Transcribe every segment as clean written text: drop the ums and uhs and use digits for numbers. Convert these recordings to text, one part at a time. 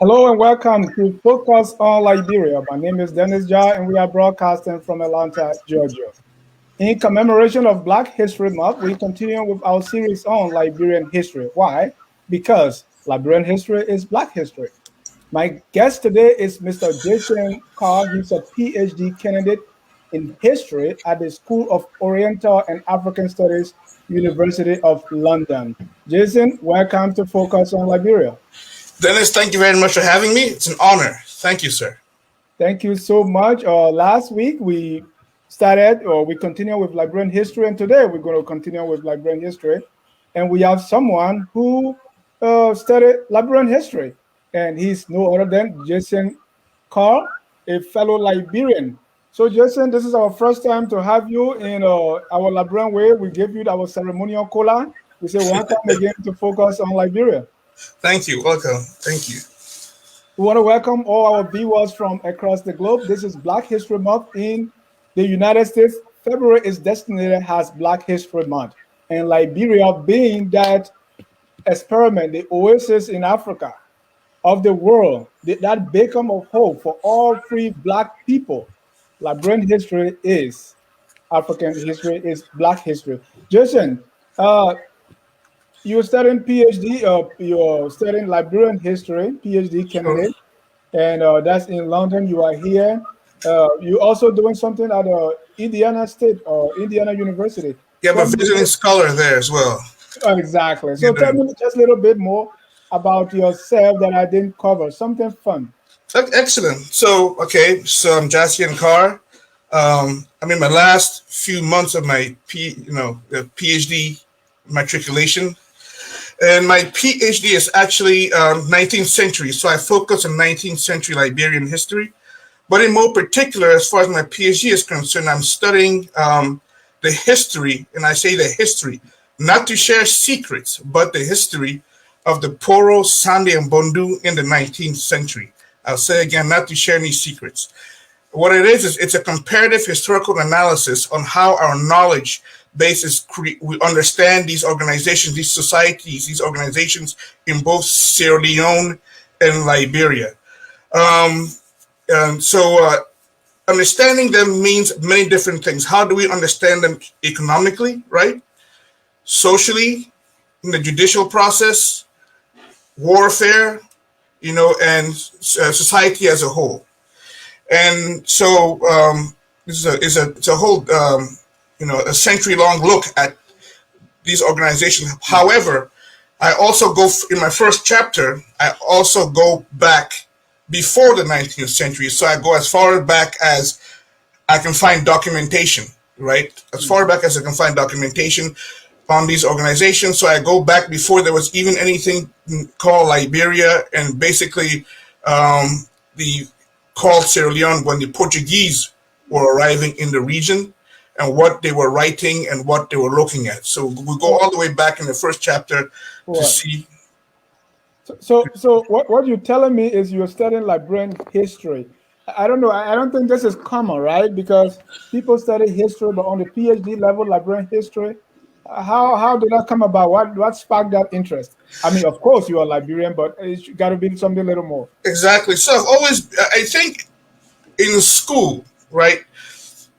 Hello and welcome to Focus on Liberia. My name is Dennis Jar and we are broadcasting from Atlanta, Georgia. In commemoration of Black History Month, we continue with our series on Liberian history. Why? Because Liberian history is Black history. My guest today is Mr. Jacien Carr. He's a PhD candidate in history at the School of Oriental and African Studies, University of London. Jacien, welcome to Focus on Liberia. Dennis, thank you very much for having me. It's an honor. Thank you, sir. Thank you so much. Last week we started, or we continue with Liberian history, and today we're going to continue with Liberian history. And we have someone who studied Liberian history, and he's no other than Jacien Carr, a fellow Liberian. So, Jacien, this is our first time to have you in our Liberian way. We give you our ceremonial cola. We say welcome again to Focus on Liberia. Thank you. Welcome. Thank you. We want to welcome all our viewers from across the globe. This is Black History Month in the United States. February is designated as Black History Month. And Liberia being that experiment, the oasis in Africa of the world, that beacon of hope for all free Black people. Liberian history is African history, is Black history. Jason, you're studying PhD, you're studying Liberian history, PhD Sure. candidate, and that's in London. You are here. You're also doing something at Indiana State or Indiana University. Yeah, I'm a Tell me, visiting scholar there as well. exactly. Yeah, So tell me just a little bit more about yourself that I didn't cover. Something fun. excellent. So I'm Jacien Carr. I'm in my last few months of my PhD matriculation, and my PhD is actually 19th century. So I focus on 19th century Liberian history. But in more particular, as far as my PhD is concerned, I'm studying the history, and I say the history, not to share secrets, but the history of the Poro, Sande, and Bondu in the 19th century. I'll say again, not to share any secrets. What it is it's a comparative historical analysis on how our knowledge base is we understand these organizations, these societies, these organizations in both Sierra Leone and Liberia. Um, and so Understanding them means many different things. How do we understand them economically, right? Socially, in the judicial process, warfare, and society as a whole. And so it's a whole, a century long look at these organizations. However, I also in my first chapter, I also go back before the 19th century. So I go as far back as I can find documentation, right? As far back as I can find documentation on these organizations. So I go back before there was even anything called Liberia, and basically the called Sierra Leone when the Portuguese were arriving in the region and what they were writing and what they were looking at. So we go all the way back in the first chapter to Right. see. So what you're telling me is you're studying Liberian history. I don't know. I don't think this is common, right? Because people study history, but on the PhD level, Liberian history. How did that come about? What sparked that interest? I mean, of course, you are Liberian, but it's got to be something a little more. Exactly. So I think in school, right,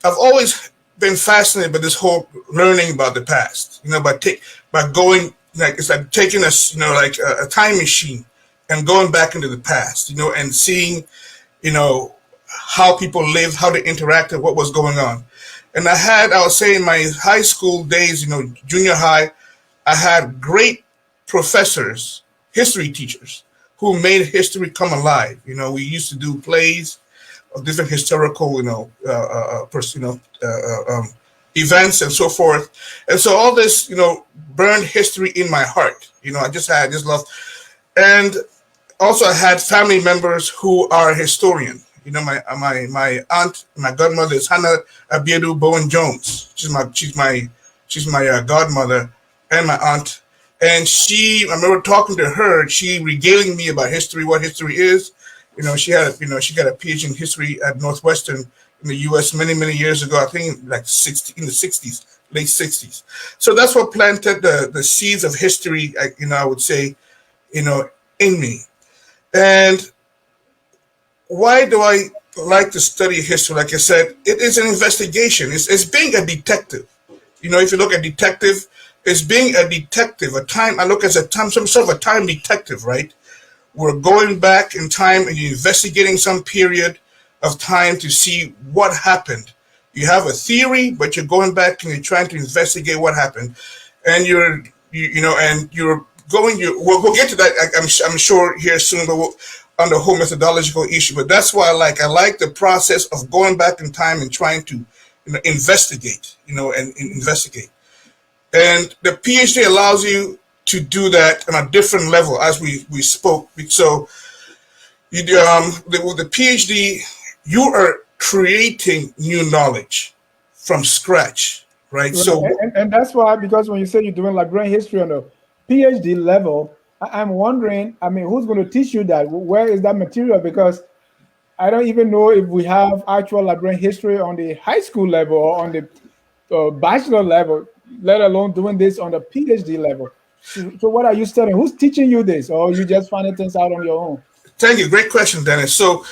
I've always been fascinated by this whole learning about the past, by going, like, it's like taking like a time machine and going back into the past, and seeing, how people lived, how they interacted, what was going on. And I would say in my high school days, junior high, I had great professors, history teachers, who made history come alive. We used to do plays of different historical, events and so forth. And so all this, burned history in my heart. I just love. And also I had family members who are historian. My aunt, my godmother is Hannah Abiedu Bowen Jones. She's my godmother and my aunt. And I remember talking to her. She regaling me about history, what history is. She got a PhD in history at Northwestern in the U.S. many years ago. I think like in the '60s, late '60s. So that's what planted the seeds of history. I would say, in me. And why do I like to study history? Like I said, it is an investigation. It's being a detective. If you look at detective, it's being a detective. I look as some sort of a time detective, right? We're going back in time and you're investigating some period of time to see what happened. You have a theory, but you're going back and you're trying to investigate what happened, and you're going. We'll get to that. I'm sure here soon, but on the whole methodological issue. But that's why I like the process of going back in time and trying to investigate. And investigate. And the PhD allows you to do that on a different level, as we spoke. So with the PhD, you are creating new knowledge from scratch, right? Right. So And that's why, because when you say you're doing Liberian history on a PhD level, I'm wondering, I mean, who's going to teach you that? Where is that material? Because I don't even know if we have actual Liberian history on the high school level or on the bachelor level, let alone doing this on the PhD level. So what are you studying? Who's teaching you this? Or you just finding things out on your own? thank you, great question, Dennis. So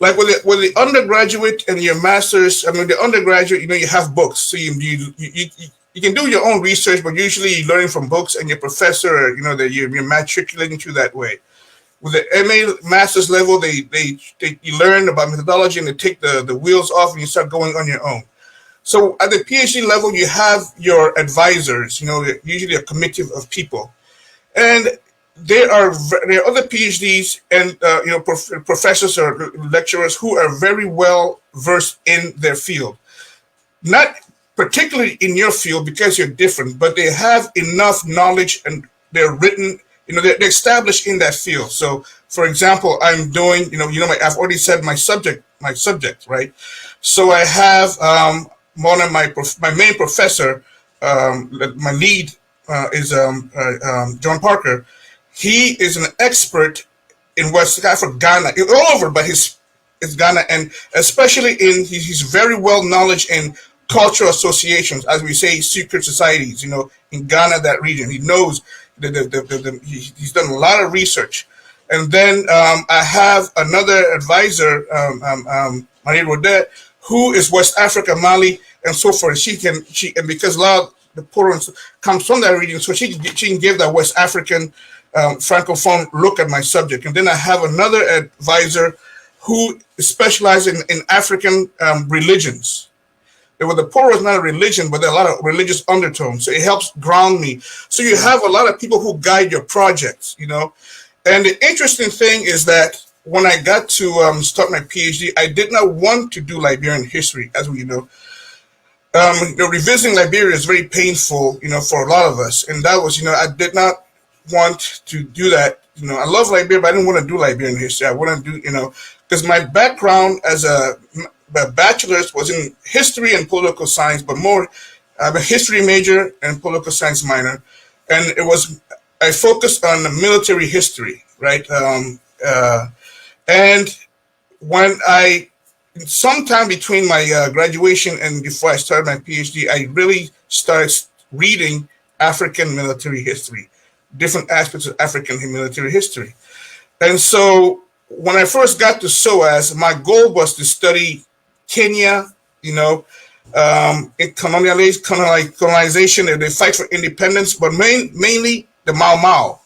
like with the undergraduate and your master's, I mean the undergraduate, you have books, so you can do your own research, but usually you're learning from books, and your professor, that you're matriculating to that way. With the MA master's level, they you learn about methodology and they take the wheels off and you start going on your own. So at the PhD level, you have your advisors, usually a committee of people, and there are other PhDs and professors or lecturers who are very well versed in their field. Not particularly in your field because you're different, but they have enough knowledge and they're written, they're established in that field. So, for example, I'm doing, I've already said my subject, right? So I have one of my main professor, my lead is John Parker. He is an expert in West Africa, Ghana, all over, but it's Ghana, and especially he's very well knowledge in cultural associations, as we say, secret societies. In Ghana, that region, he knows he's done a lot of research. And then I have another advisor, Marie Rodet, who is West Africa, Mali, and so forth. And because a lot of the Porans comes from that region, so she can give that West African francophone look at my subject. And then I have another advisor who specializes in African religions. The Poro is not a religion, but there are a lot of religious undertones. So it helps ground me. So you have a lot of people who guide your projects, And the interesting thing is that when I got to start my PhD, I did not want to do Liberian history, as we know. Revisiting Liberia is very painful, for a lot of us. And that was, I did not want to do that. I love Liberia, but I didn't want to do Liberian history. I want to do, because my background as a bachelor's was in history and political science, but more, I'm a history major and political science minor. And I focused on the military history, right? And when sometime between my graduation and before I started my PhD, I really started reading African military history, different aspects of African military history. And so when I first got to SOAS, my goal was to study Kenya, in colonization, and they fight for independence, but mainly the Mau Mau,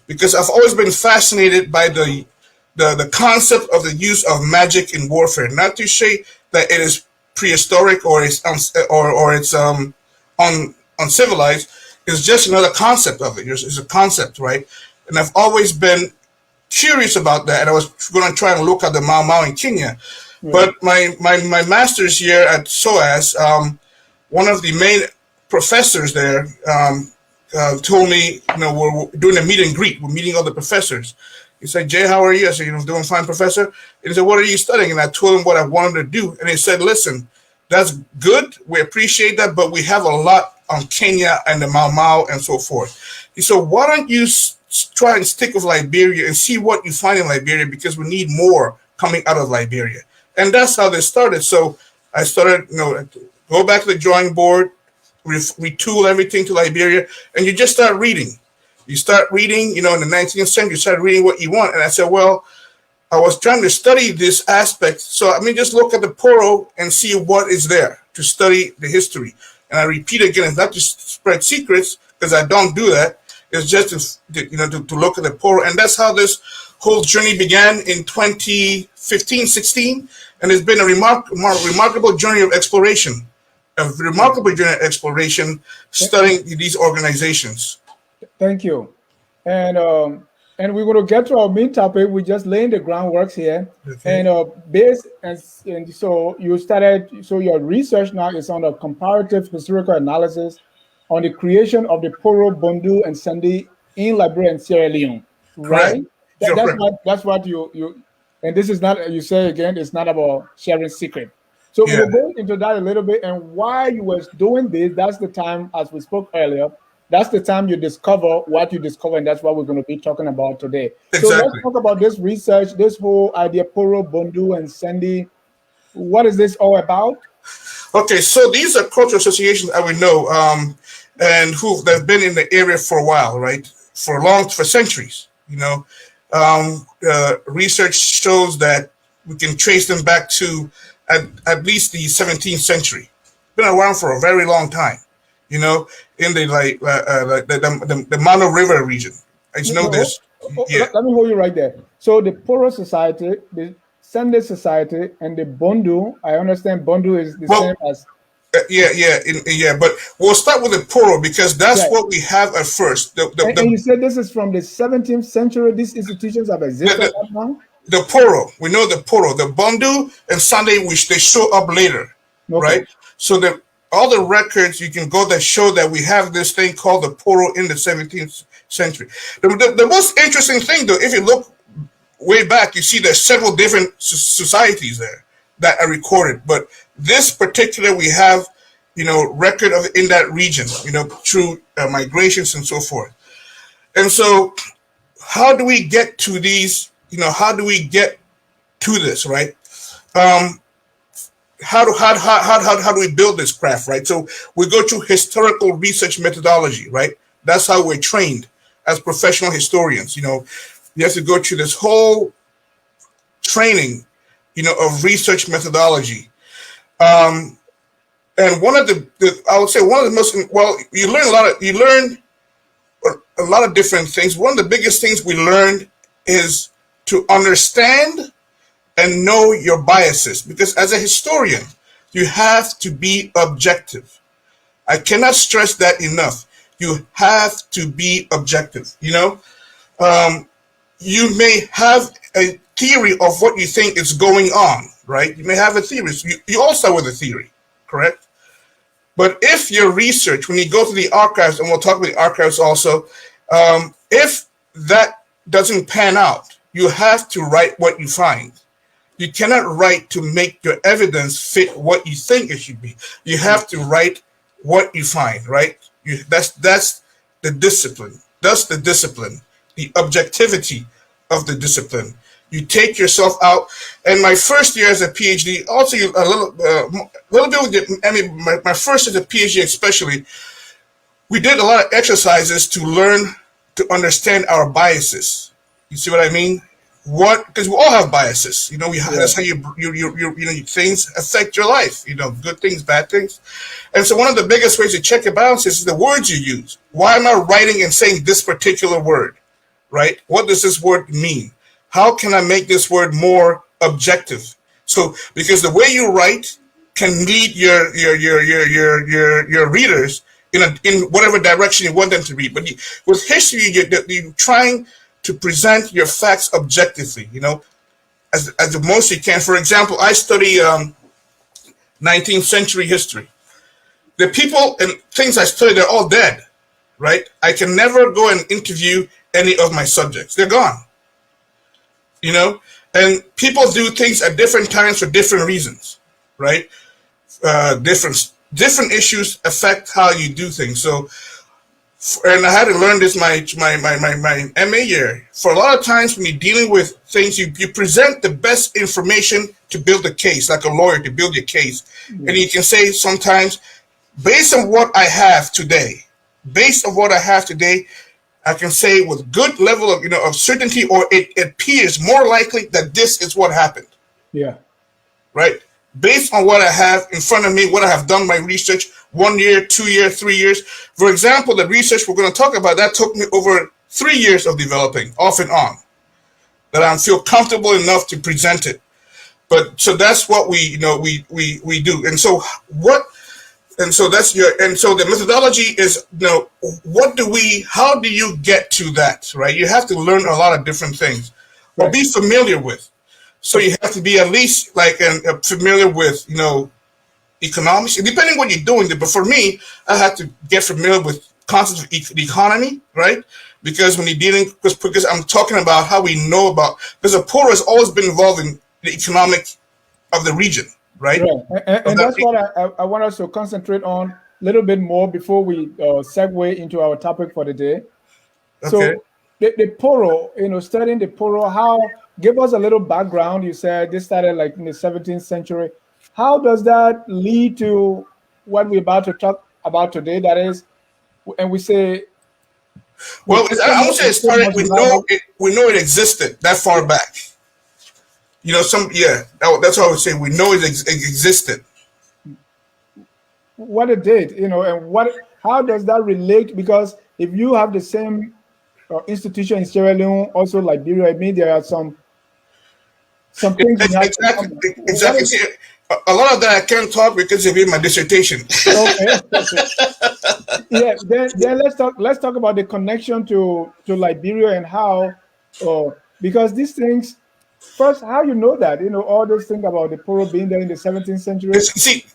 because I've always been fascinated by the concept of the use of magic in warfare. Not to say that it is prehistoric or it's uncivilized. It's just another concept of it. It's a concept, right? And I've always been curious about that, and I was going to try and look at the Mau Mau in Kenya. Yeah. But my master's year at SOAS, one of the main professors there told me, we're doing a meet and greet. We're meeting all the professors. He said, "Jay, how are you?" I said, "Doing fine, professor." And he said, "What are you studying?" And I told him what I wanted to do. And he said, "Listen, that's good. We appreciate that, but we have a lot on Kenya and the Mau Mau and so forth." He said, "Why don't you try and stick with Liberia and see what you find in Liberia, because we need more coming out of Liberia." And that's how this started. So I started, go back to the drawing board, retool everything to Liberia, and you just start reading. You start reading, in the 19th century, you start reading what you want. And I said, well, I was trying to study this aspect. So just look at the Poro and see what is there to study the history. And I repeat again, it's not to spread secrets, because I don't do that. It's just to look at the Poro. And that's how this whole journey began in 2015, 16. And it's been a remarkable journey of exploration, studying these organizations. Thank you. And we're going to get to our main topic. We're just laying the groundwork here. Okay. And so you started, so your research now is on a comparative historical analysis on the creation of the Poro, Bondu, and Sandy in Liberia and Sierra Leone, right? That's what you, and this is not, you say again, it's not about sharing secret. So we'll go into that a little bit, and why you was doing this, that's the time, as we spoke earlier, that's the time you discover what you discover, and that's what we're going to be talking about today. Exactly. So let's talk about this research, this whole idea, Poro, Bondu, and Sandy. What is this all about? Okay, so these are cultural associations that we know, and they've been in the area for a while, right? For centuries, research shows that we can trace them back to at least the 17th century. Been around for a very long time, in the Mano River region. As you know this. Let me hold you right there. So the Poro Society, the Sunday Society, and the Bondu, I understand Bondu is the same as... But we'll start with the Poro, because that's what we have at first. And you said this is from the 17th century, these institutions have existed now? The Poro, we know the Poro, the Bondu and Sunday, which they show up later, right? So all the records you can go that show that we have this thing called the Poro in the 17th century. The most interesting thing, though, if you look way back, you see there's several different societies there that are recorded. But this particular, we have, record of in that region, through migrations and so forth. And so how do we get to these? How do we get to this, right? How do we build this craft, right? So we go through historical research methodology, right? That's how we're trained as professional historians. You have to go through this whole training, of research methodology. And one of I would say one of the most, you learn a lot of different things. One of the biggest things we learned is to understand and know your biases, because as a historian, you have to be objective. I cannot stress that enough. You have to be objective. You may have a theory of what you think is going on, right? You may have a theory. So you all start with a theory, correct? But if your research, when you go to the archives, and we'll talk about the archives also, if that doesn't pan out, you have to write what you find. You cannot write to make your evidence fit what you think it should be. You have to write what you find, right? That's the discipline. That's the discipline, the objectivity of the discipline. You take yourself out. And my first year as a PhD, also a little bit with my first as a PhD especially, we did a lot of exercises to learn to understand our biases. You see what I mean? Because we all have biases. That's how things affect your life. Good things, bad things. And so one of the biggest ways to check your biases is the words you use. Why am I writing and saying this particular word, right? What does this word mean? How can I make this word more objective? So, because the way you write can lead your readers in whatever direction you want them to read. But with history, you're trying to present your facts objectively, as the most you can. For example, I study 19th century history. The people and things I study, they're all dead, right? I can never go and interview any of my subjects. They're gone, and people do things at different times for different reasons, right? Different issues affect how you do things. So, and I had to learn this my MA year. For a lot of times when you're dealing with things, you present the best information to build a case, like a lawyer to build your case. Mm-hmm. And you can say sometimes, based on what I have today, I can say with good level of of certainty, or it appears more likely that this is what happened. Yeah. Right? Based on what I have in front of me, what I have done my research, 1 year, 2 years, 3 years. For example, the research we're going to talk about, that took me over 3 years of developing, off and on, that I feel comfortable enough to present it. But so that's what we do. And so the methodology is, how do you get to that, right? You have to learn a lot of different things, or be familiar with. So you have to be at least familiar with, economics, and depending what you're doing. But for me, I had to get familiar with concepts of the economy, right? Because when you're dealing, because I'm talking about how we know about, because the poor has always been involved in the economic of the region, right? And that's what I want us to concentrate on a little bit more before we segue into our topic for the day. Okay. So the Poro, studying the Poro, give us a little background. You said this started like in the 17th century. How does that lead to what we're about to talk about today? That is, and we say, well, I would say it started. We know it existed that far back. That's what I would say. We know it existed. What it did, and how does that relate? Because if you have the same institution in Sierra Leone, also Liberia, I mean, there are some things. Exactly. See, a lot of that I can't talk because it's in my dissertation. Okay. Yeah. Then let's talk about the connection to Liberia and how, because these things. First, how you know that? All those things about the Poro being there in the 17th century. See,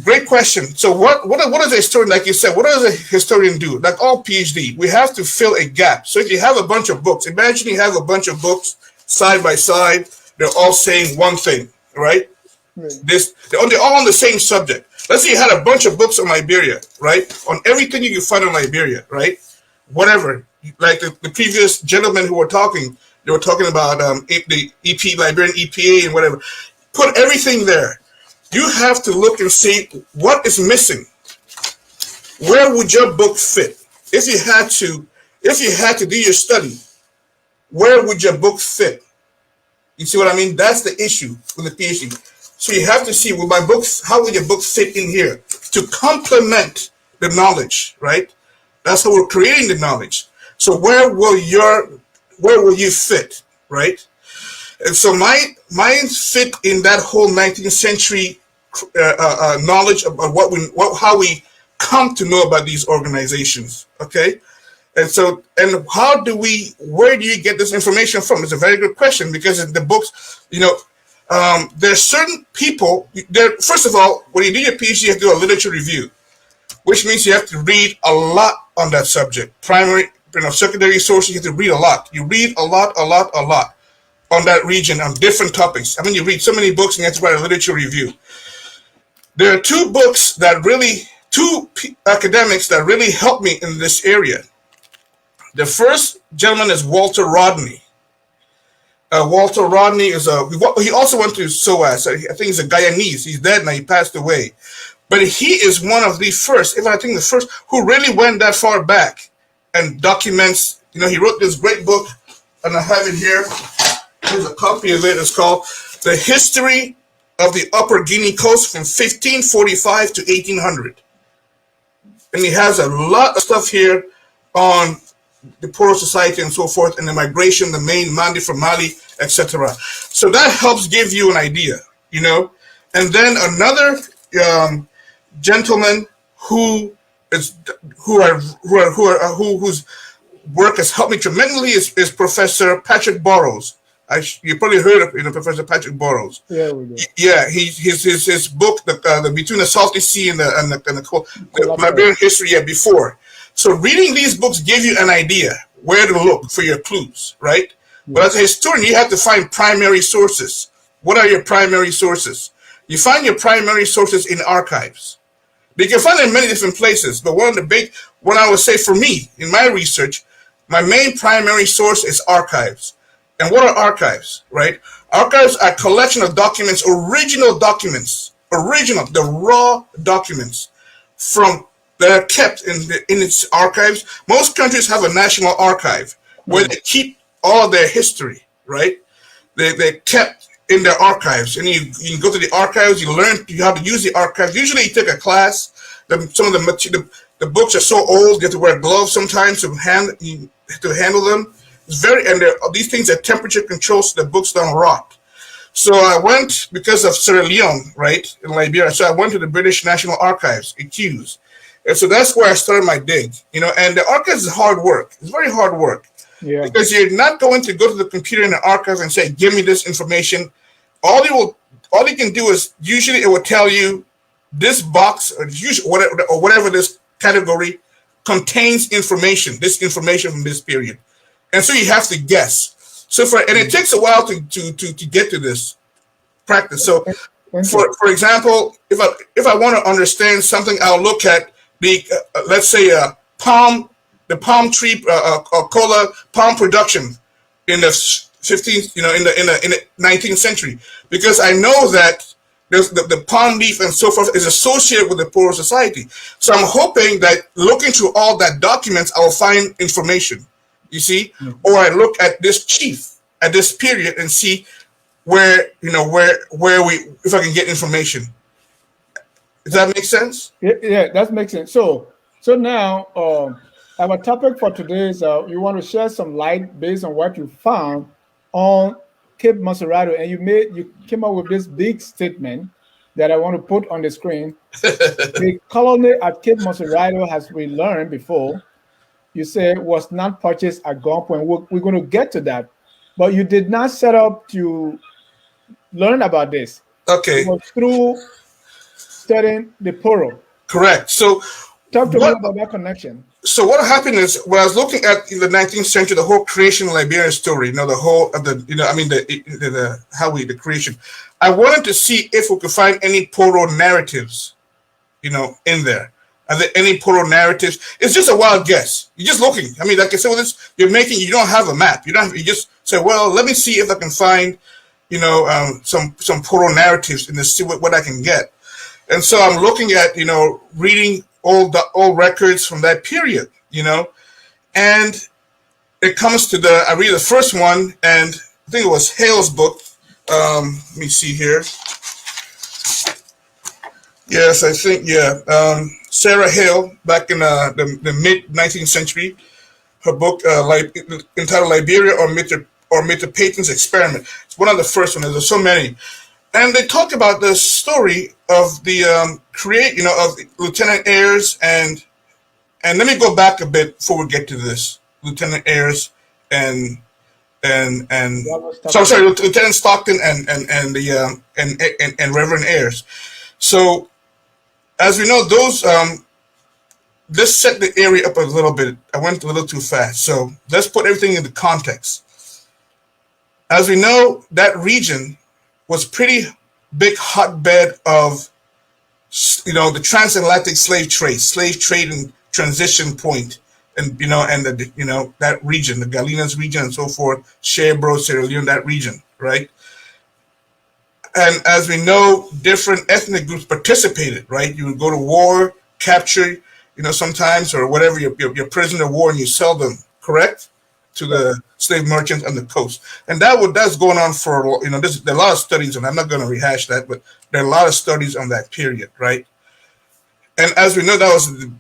great question. So what does a historian, like you said, what does a historian do? Like all PhD, we have to fill a gap. So if you have a bunch of books, imagine you have a bunch of books side by side, they're all saying one thing, right? They're all on the same subject. Let's say you had a bunch of books on Liberia, right? On everything you can find on Liberia, right? Whatever. Like the previous gentlemen who were talking, they were talking about the Liberian EPA and whatever. Put everything there. You have to look and see what is missing. Where would your book fit? If you had to do your study, where would your book fit? You see what I mean? That's the issue with the PhD. So you have to see, with my books, how will your book fit in here to complement the knowledge, right? That's how we're creating the knowledge. So where will you fit, right? And so mine fit in that whole 19th century knowledge of how we come to know about these organizations, okay? And so, where do you get this information from? It's a very good question, because in the books, there's certain people first of all, when you do your PhD, you have to do a literature review, which means you have to read a lot on that subject. Primary, secondary sources, you have to read a lot. You read a lot on that region, on different topics. I mean, you read so many books and you have to write a literature review. There are two academics that really helped me in this area. The first gentleman is Walter Rodney. Walter Rodney he also went to SOAS. I think he's a Guyanese. He's dead now. He passed away. But he is one of the first, if I think the first, who really went that far back and documents. He wrote this great book, and I have it here. Here's a copy of it. It's called The History of the Upper Guinea Coast from 1545 to 1800. And he has a lot of stuff here on the Poro Society and so forth, and the migration, the main Mandi from Mali, etc. So that helps give you an idea, And then another gentleman whose work has helped me tremendously is Professor Patrick Burrows. You probably heard of Professor Patrick Burrows. Yeah, we do. Yeah, his book, the Between the Salty Sea and the Liberian History. Yeah, before. So reading these books give you an idea where to look for your clues, right? Yeah. But as a historian, you have to find primary sources. What are your primary sources? You find your primary sources in archives. You can find them in many different places, but one I would say for me, in my research, my main primary source is archives. And what are archives, right? Archives are a collection of documents, the raw documents from that are kept in its archives. Most countries have a national archive where they keep all of their history, right? They're kept in their archives, and you can go to the archives. You learn how to use the archives. Usually, you take a class. Some of the books are so old you have to wear gloves sometimes to handle them. It's and these things are temperature controlled so the books don't rot. So I went because of Sierra Leone, right, in Liberia. So I went to the British National Archives, accused. And so that's where I started my dig, and the archives is hard work. It's very hard work. Yeah. Because you're not going to go to the computer in the archives and say, give me this information. All you can do is usually it will tell you this box or whatever this category contains information, this information from this period. And so you have to guess. So and it takes a while to get to this practice. So for example, if I want to understand something, I'll look at the let's say the palm tree cola palm production in the 15th, in the 19th century, because I know that there's the palm leaf and so forth is associated with the Poro society. So I'm hoping that looking through all that documents, I will find information. You see, or I look at this chief at this period and see where if I can get information. Does that make sense? Yeah, that makes sense. So now our topic for today is you want to share some light based on what you found on Cape Mesurado, and you came up with this big statement that I want to put on the screen. The colony at Cape Mesurado, as we learned before, you said was not purchased at gunpoint. We're going to get to that, but you did not set up to learn about this. Okay. It was through studying the Poro. Correct. So talk to me about that connection. So what happened is when I was looking at in the 19th century, the whole creation of Liberian story, the whole of the creation. I wanted to see if we could find any Poro narratives, in there. Are there any Poro narratives? It's just a wild guess. You're just looking. I mean, like I said, with this, you don't have a map. You just say, well, let me see if I can find, some Poro narratives and to see what I can get. And so I'm looking at, reading all records from that period, and it comes to I read the first one, and I think it was Hale's book. Let me see here. Yes, I think, Sarah Hale, back in the mid-19th century, her book entitled Liberia or Metropolitan's Experiment. It's one of the first ones. There's so many. And they talk about the story of the of Lieutenant Ayres and let me go back a bit before we get to this. Lieutenant Ayres and so I'm sorry, Lieutenant Stockton and Reverend Ayres. So as we know, those let's set the area up a little bit. I went a little too fast. So let's put everything into context. As we know, that region was pretty big hotbed of, the transatlantic slave trade and transition point, and that region, the Galenas region and so forth, Sherbro, Sierra Leone, that region, right? And as we know, different ethnic groups participated, right? You would go to war, capture, sometimes or whatever, you're prisoner of war and you sell them, correct? To the slave merchants on the coast, and that's going on for there are a lot of studies, and I'm not going to rehash that, but there are a lot of studies on that period, right? And as we know, that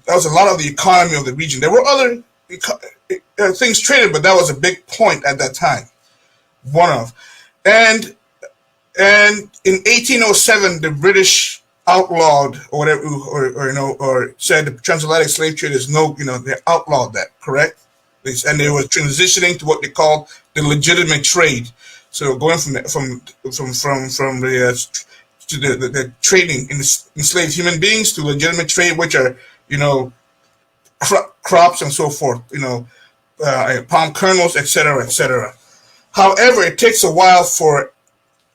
was a lot of the economy of the region. There were other things traded, but that was a big point at that time. One of, and in 1807, the British outlawed or whatever, or said the transatlantic slave trade is they outlawed that, correct? And they were transitioning to what they called the legitimate trade. So going from the trading in enslaved human beings to legitimate trade, which are crops and so forth, palm kernels, etc., etc. However, it takes a while for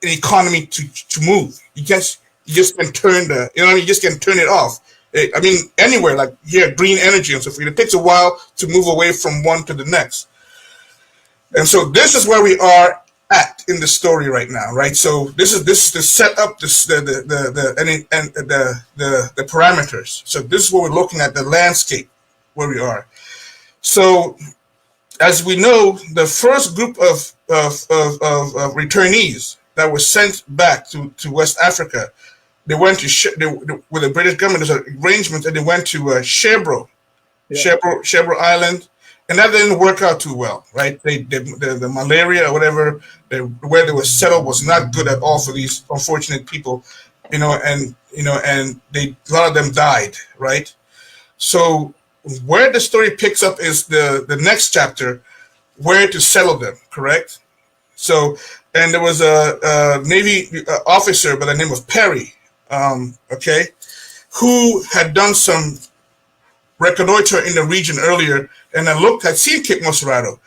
an economy to move. You just can turn you just can turn it off. I mean, anywhere, like here, green energy and so forth. It takes a while to move away from one to the next. And so this is where we are act in the story right now, right? So this is to set up this the parameters. So this is what we're looking at, the landscape where we are. So as we know, the first group of returnees that were sent back to West Africa, they went to with the British government. There's an arrangement, and they went to Sherbro Island, and that didn't work out too well, right? The malaria or whatever, where they were settled was not good at all for these unfortunate people, and a lot of them died, right? So where the story picks up is the next chapter, where to settle them, correct? So, and there was a Navy officer by the name of Perry, who had done some reconnoiter in the region earlier, and had seen Cape Mesurado.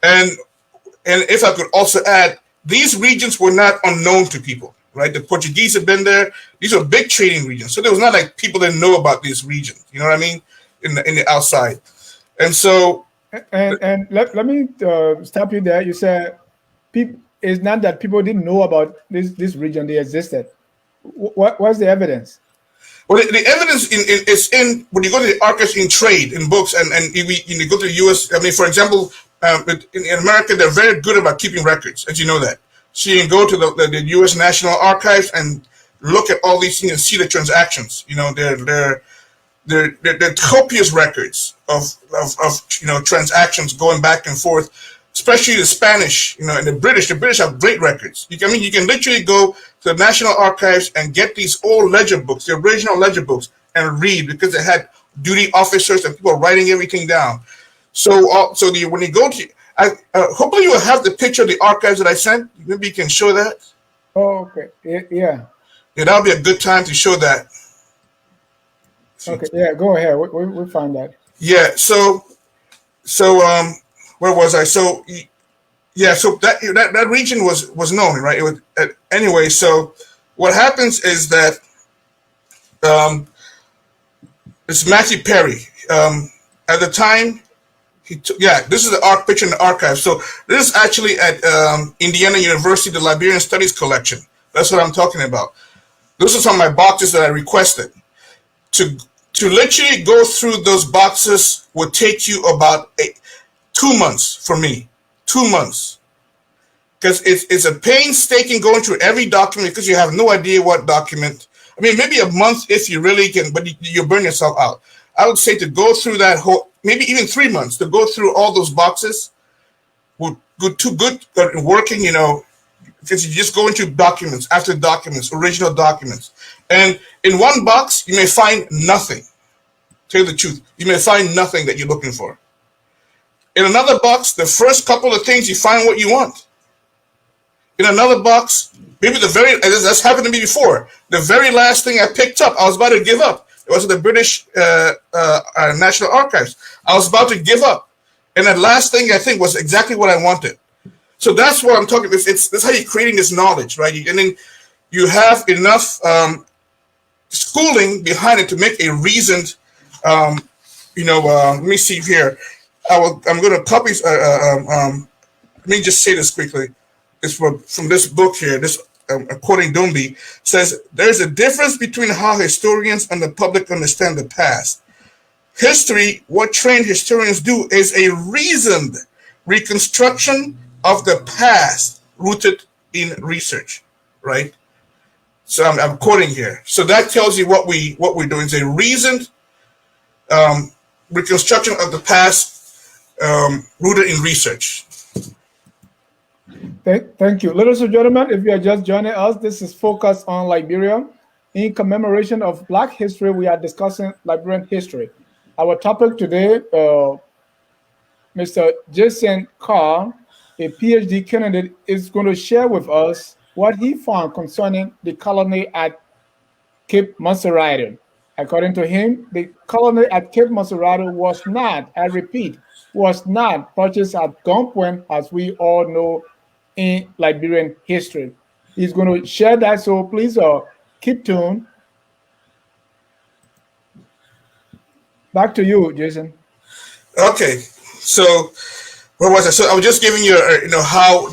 And if I could also add, these regions were not unknown to people, right? The Portuguese had been there. These were big trading regions. So there was not like people didn't know about these regions. You know what I mean? In the outside. And so... And let me stop you there. You said it's not that people didn't know about this region. They existed. What's the evidence? Well, the evidence is in when you go to the archives in trade, in books, and you go to the U.S. I mean, for example, in America, they're very good about keeping records, as you know that. So you can go to the U.S. National Archives and look at all these things and see the transactions. You know, they're copious records of transactions going back and forth, especially the Spanish, and the British. The British have great records. You can literally go to the National Archives and get these old ledger books, the original ledger books, and read, because they had duty officers and people writing everything down. So when you go to, hopefully you will have the picture of the archives that I sent. Maybe you can show that. Oh, okay. Yeah. Yeah, that'll be a good time to show that. Okay. Yeah. Go ahead. We'll find that. Yeah. So where was I? So yeah. So that region was known, right? It was anyway. So what happens is that it's Matthew Perry. At the time, this is the picture in the archive. So this is actually at Indiana University, the Liberian Studies Collection. That's what I'm talking about. Those are some of my boxes that I requested. To literally go through those boxes would take you about 2 months for me. 2 months. Because it's a painstaking going through every document, because you have no idea what document. I mean, maybe a month if you really can, but you burn yourself out. I would say to go through that whole, maybe even 3 months, to go through all those boxes would go too good working, because you just go into documents after documents, original documents. And in one box, you may find nothing. Tell you the truth, you may find nothing that you're looking for. In another box, the first couple of things, you find what you want. In another box, maybe that's happened to me before. The very last thing I picked up, I was about to give up. It was the British National Archives. I was about to give up. And that last thing, I think, was exactly what I wanted. So that's what I'm talking about. That's how you're creating this knowledge, right? And then you have enough schooling behind it to make a reasoned, let me see here. I'm going to copy, let me just say this quickly. It's from this book here, this quoting Dumby, says, there's a difference between how historians and the public understand the past. History, what trained historians do, is a reasoned reconstruction of the past rooted in research, right? So I'm quoting here. So that tells you what we're doing. It's a reasoned reconstruction of the past rooted in research. Thank you. Ladies and gentlemen, if you are just joining us, this is Focus on Liberia. In commemoration of Black History, we are discussing Liberian history. Our topic today, Mr. Jacien Carr, a PhD candidate, is going to share with us what he found concerning the colony at Cape Mesurado. According to him, the colony at Cape Mesurado was not, I repeat, was not purchased at gunpoint, as we all know in Liberian history. He's going to share that, so please keep tuned. Back to you, Jacien. Okay, so Where was I? So I was just giving you, how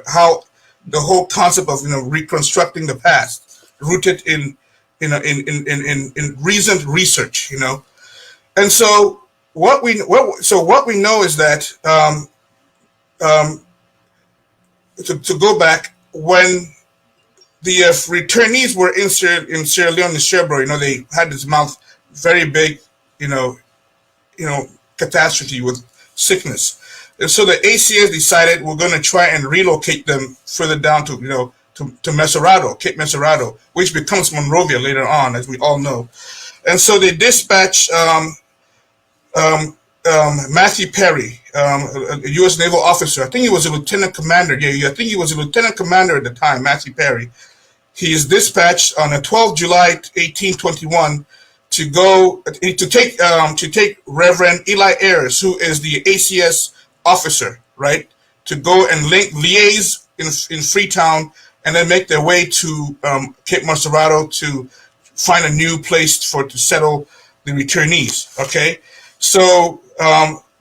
how the whole concept of reconstructing the past, rooted in in recent research, and so what we know is that um, to go back when the returnees were in Sierra Leone and Sherbro, they had this mouth very big, you know, catastrophe with sickness. And so the ACS decided we're going to try and relocate them further down to, to Mesurado, Cape Mesurado, which becomes Monrovia later on, as we all know. And so they dispatched Matthew Perry, a U.S. naval officer. I think he was a lieutenant commander. Yeah, I think he was a lieutenant commander at the time, Matthew Perry. He is dispatched on the 12th July 1821 to go to take Reverend Eli Ayers, who is the ACS officer, right, to go and liaise in Freetown, and then make their way to Cape Mesurado to find a new place to settle the returnees. Okay, so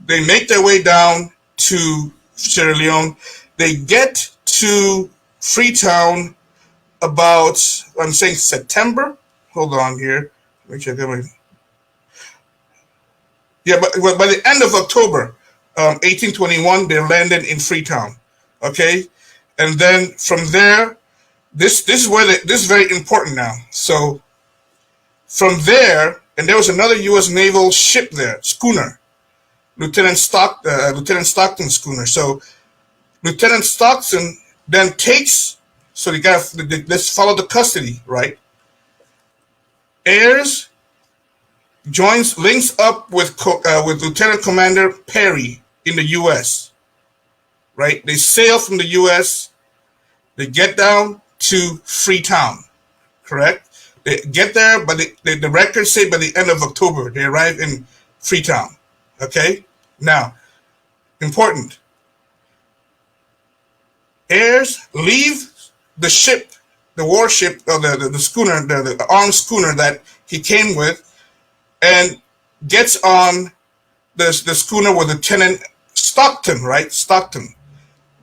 they make their way down to Sierra Leone. They get to Freetown about, I'm saying September. Hold on here. Make sure I get my. Yeah, but by the end of October, 1821, they landed in Freetown. Okay, and then from there, this is where this is very important now. So from there, and there was another U.S. naval ship there, schooner, Lieutenant Stockton schooner. So Lieutenant Stockton then takes. So let's follow the custody, right? Ayers links up with Lieutenant Commander Perry in the U.S. Right? They sail from the U.S. They get down to Freetown, correct? They get there, but the records say by the end of October they arrive in Freetown. Okay? Now, important. Ayers leave the ship, the warship, or the schooner, the armed schooner that he came with, and gets on the schooner with Lieutenant Stockton, right? Stockton.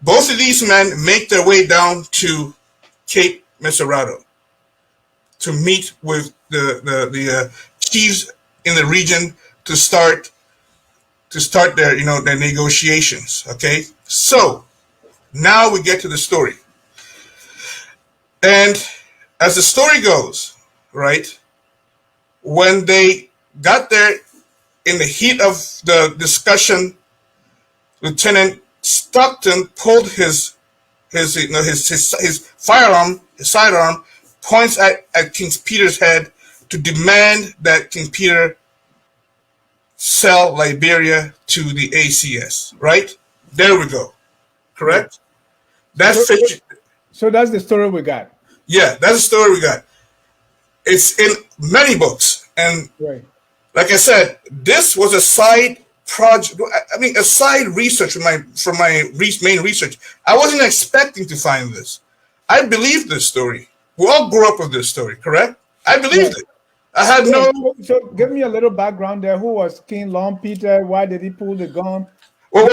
Both of these men make their way down to Cape Mesurado to meet with the chiefs in the region to start their their negotiations. Okay, so now we get to the story, and as the story goes, right, when they got there in the heat of the discussion, Lieutenant Stockton pulled his firearm, his sidearm, points at King Peter's head to demand that King Peter sell Liberia to the ACS. Right? There we go. Correct? So that's the story we got. Yeah, that's the story we got. It's in many books, and right. Like I said, this was a side project. I mean, a side research from my main research. I wasn't expecting to find this. I believed this story. We all grew up with this story, correct? I believed it. I had no. So give me a little background there. Who was King Long Peter? Why did he pull the gun? Well,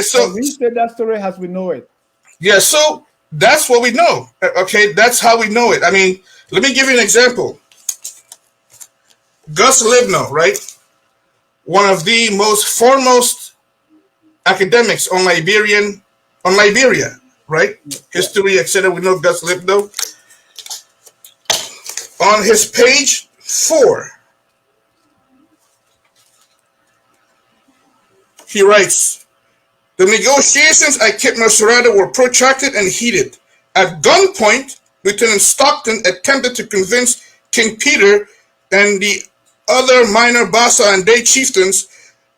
So restate that story as we know it. Yeah, so that's what we know. Okay, that's how we know it. I mean, let me give you an example. Gus Libno, right? One of the most foremost academics on Liberia, right? History, etc. We know Gus Libno. On his page 4, he writes, the negotiations at Cape Mesurado were protracted and heated. At gunpoint, Lieutenant Stockton attempted to convince King Peter and the other minor Bassa and Day chieftains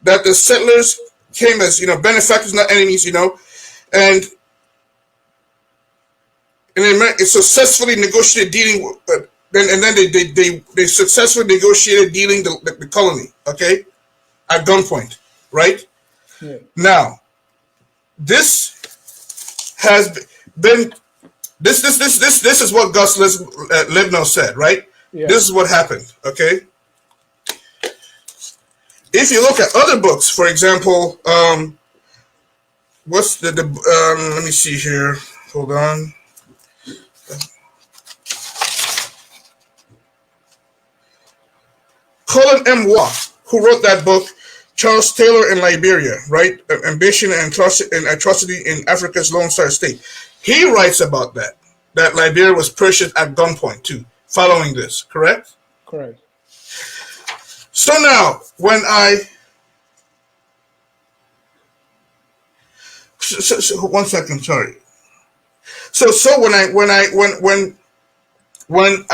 that the settlers came as benefactors, not enemies, and it successfully negotiated dealing. Then they successfully negotiated dealing the colony. Okay, at gunpoint, right? Yeah. Now, this has been this is what Gus Libno said, right? Yeah. This is what happened. Okay. if you look at other books, for example, what's the let me see here. Hold on. Colin M. Waugh, who wrote that book, Charles Taylor in Liberia, right? Ambition and atrocity in Africa's Lone Star State. He writes about that Liberia was purchased at gunpoint too, following this, correct? Correct. So now, when one second, sorry. So when I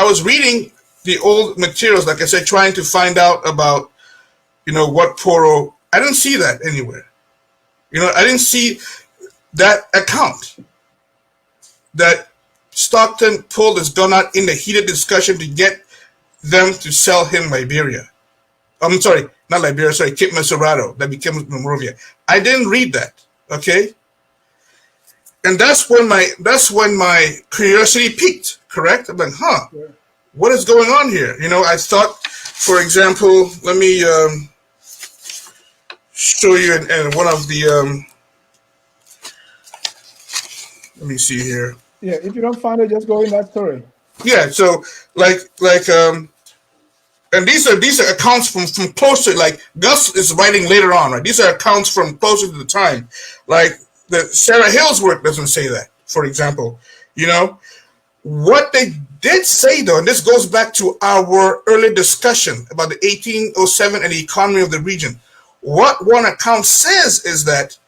was reading the old materials, like I said, trying to find out about, what Poro, I didn't see that anywhere. I didn't see that account that Stockton pulled his gun out in the heated discussion to get them to sell him Liberia. I'm sorry, not Liberia, sorry, Cape Mesurado, that became Monrovia. I didn't read that, okay? And that's when my curiosity peaked, correct? I'm like, Yeah. what is going on here? I thought, for example, let me show you in one of the, let me see here. Yeah, if you don't find it, just go in that story. Yeah, so and these are accounts from closer, like Gus is writing later on, right? These are accounts from closer to the time. Like the Sarah Hill's work doesn't say that, for example. What they did say though, and this goes back to our early discussion about the 1807 and the economy of the region. What one account says is that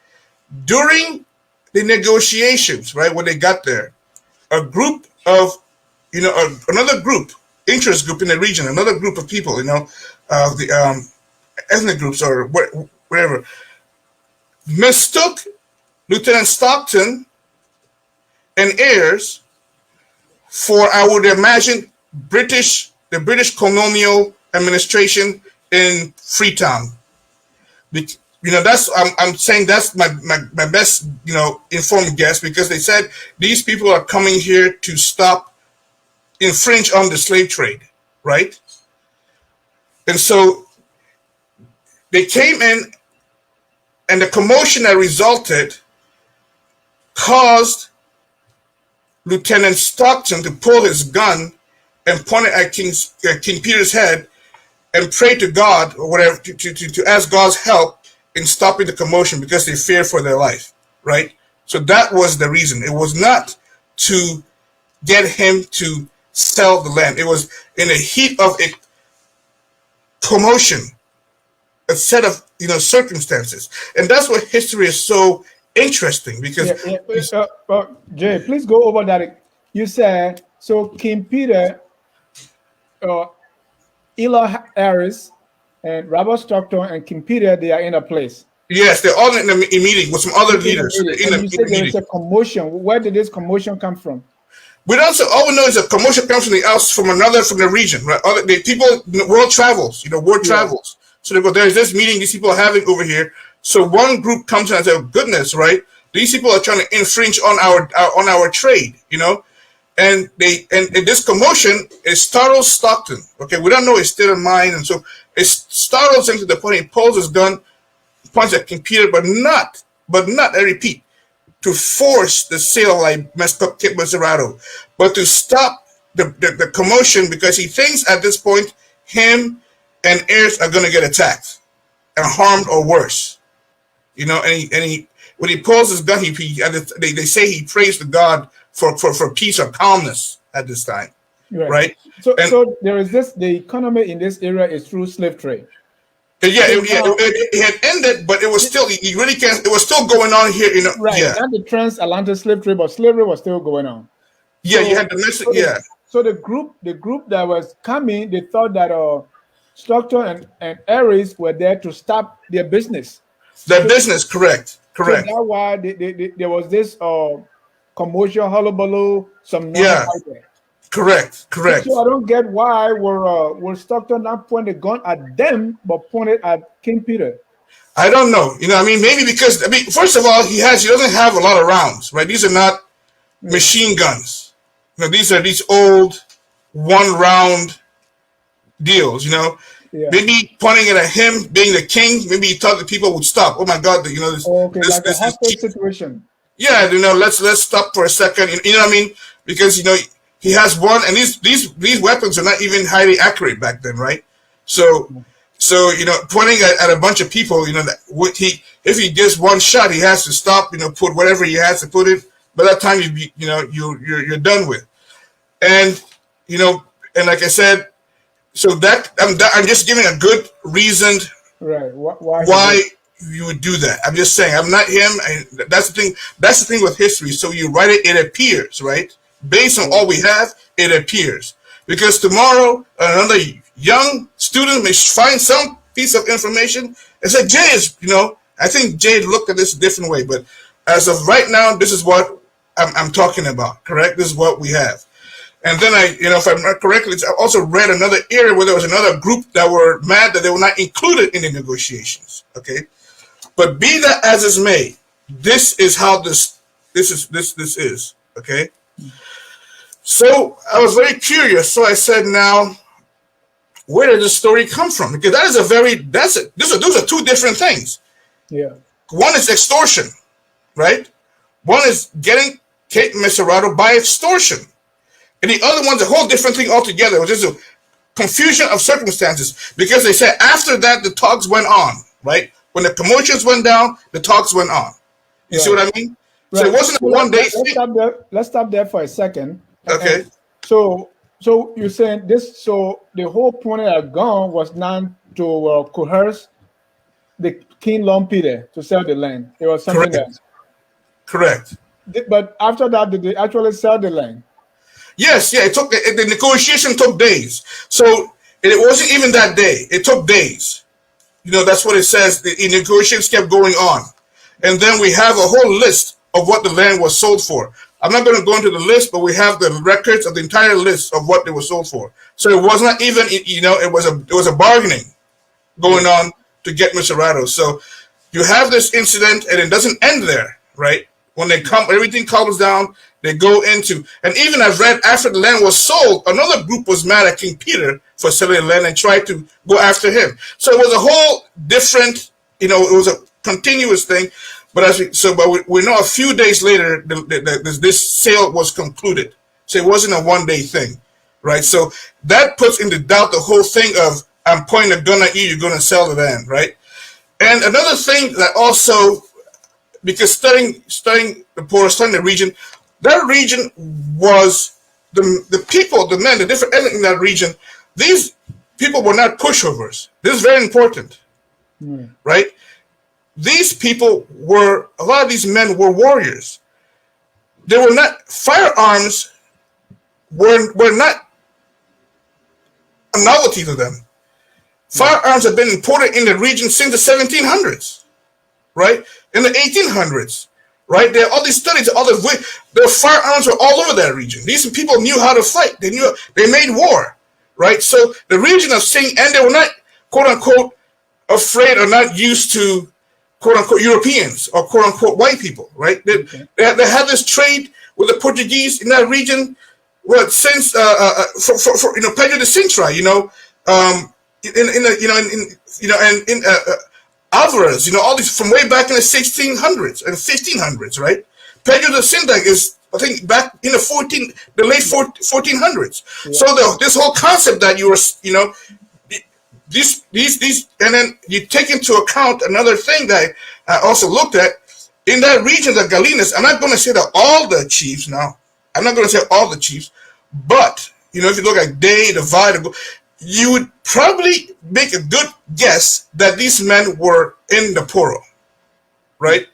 during the negotiations, right, when they got there, a group of, another group, interest group in the region, another group of people, the ethnic groups or whatever, mistook Lieutenant Stockton and heirs for, I would imagine, the British colonial administration in Freetown. That's I'm saying that's my best informed guess, because they said these people are coming here to infringe on the slave trade, right? And so they came in, and the commotion that resulted caused Lieutenant Stockton to pull his gun and point it at King Peter's head and pray to God or whatever to ask God's help in stopping the commotion, because they feared for their life, right? So that was the reason. It was not to get him to sell the land. It was in the heat of a commotion, a set of circumstances, and that's what history is so interesting, because Jay, please go over that. You said so. King Peter, Elah Harris, and Robert Stockton and King Peter, they are in a place. Yes, they're all in a meeting with some other leaders. You said there is a commotion. Where did this commotion come from? We don't. All we know is a commotion comes from the region, right? World travels. Travels. So they go, there's this meeting these people are having over here. So one group comes in and says, goodness, right? These people are trying to infringe on our trade, and this commotion, it startles Stockton. Okay, we don't know his state of mind, and so it startles him to the point he pulls his gun, points at King Peter, but not, I repeat, to force the sale like Cape Mesurado, but to stop the commotion, because he thinks at this point him and heirs are going to get attacked and harmed or worse. And he when he pulls his gun, they say he prays to God for peace or calmness at this time, right? So there is the economy in this area is through slave trade. It had ended, but it was still, you really can't, it was still going on here, Right, not the transatlantic slave trade, but slavery was still going on. Yeah, you had domestic, So the group that was coming, they thought that Stockton and Aries were there to stop their business. Correct. So that's why there was this commotion, hullabaloo, some noise right there. Correct. So I don't get why were Stockton not pointing a gun at them, but pointed at King Peter. I don't know. Maybe because first of all, he doesn't have a lot of rounds, right? These are not machine guns. These are these old one round deals. Yeah. Maybe pointing it at him being the king. Maybe he thought the people would stop. Oh my God, you know this. Okay, This, like a this is hostage situation. yeah. You know, let's stop for a second. You know what I mean? Because you know he has one, and these weapons are not even highly accurate back then, right? So you know, pointing at a bunch of people, you know, that if he gives one shot, he has to stop. You know, put whatever he has to put it. By that time, you're done with, and you know, and like I said. So I'm just giving a good reason Right. why you would do that. I'm just saying I'm not him, and that's the thing. That's the thing with history. So you write it, it appears, right? Based on all we have, it appears. Because tomorrow another young student may find some piece of information and say, Jay is, you know, I think Jay looked at this a different way, but as of right now, this is what I'm talking about. Correct? This is what we have. And then if I'm not correctly, I also read another area where there was another group that were mad that they were not included in the negotiations. Okay, but be that as is may, this is how this is. Okay, so I was very curious. So I said, now, where did this story come from? Because that is those are two different things. Yeah. One is extortion, right? One is getting Kate Mesurado by extortion. And the other one's a whole different thing altogether. It was just a confusion of circumstances. Because they said after that, the talks went on, right? When the promotions went down, the talks went on. You see what I mean? Right. So it wasn't a one-day thing. Let's stop there for a second. Okay. So you're saying this, so the whole point of that gun was not to coerce the King Long Peter to sell the land. It was something else. Correct. But after that, did they actually sell the land? Yes, yeah. The negotiation took days, so it wasn't even that day. It took days. You know, that's what it says. The negotiations kept going on, and then we have a whole list of what the land was sold for. I'm not going to go into the list, but we have the records of the entire list of what they were sold for. So it was not even, you know, it was a bargaining going on to get Mesurado. So you have this incident, and it doesn't end there, right? When they come, everything calms down. They go into, and even I've read after the land was sold, another group was mad at King Peter for selling the land and tried to go after him. So it was a whole different, you know, it was a continuous thing. But we know a few days later, this sale was concluded. So it wasn't a one-day thing, right? So that puts into doubt the whole thing of I'm pointing a gun at you, you're going to sell the land, right? And another thing that also, because studying the poor, studying the region, that region was the people, the men, the different ethnic in that region. These people were not pushovers. This is very important, right? These people were, a lot of these men were warriors. They were not, firearms were not a novelty to them. Firearms have been imported in the region since the 1700s, right? In the 1800s. Right, there are all these studies, the firearms were all over that region. These people knew how to fight. They made war, right? So the region of Sing, and they were not, quote unquote, afraid or not used to, quote unquote, Europeans or quote unquote white people, right? They had this trade with the Portuguese in that region, since for Pedro de Sintra, Alvarez, all these from way back in the 1600s and 1500s, right? Pedro de Sintra is, I think, back in the late 1400s. Yeah. So this whole concept that you were, these, and then you take into account another thing that I also looked at in that region, the Galinas. I'm not going to say that all the chiefs now. I'm not going to say all the chiefs, but if you look at Day, Divide, you would probably make a good guess that these men were in the Poro, right?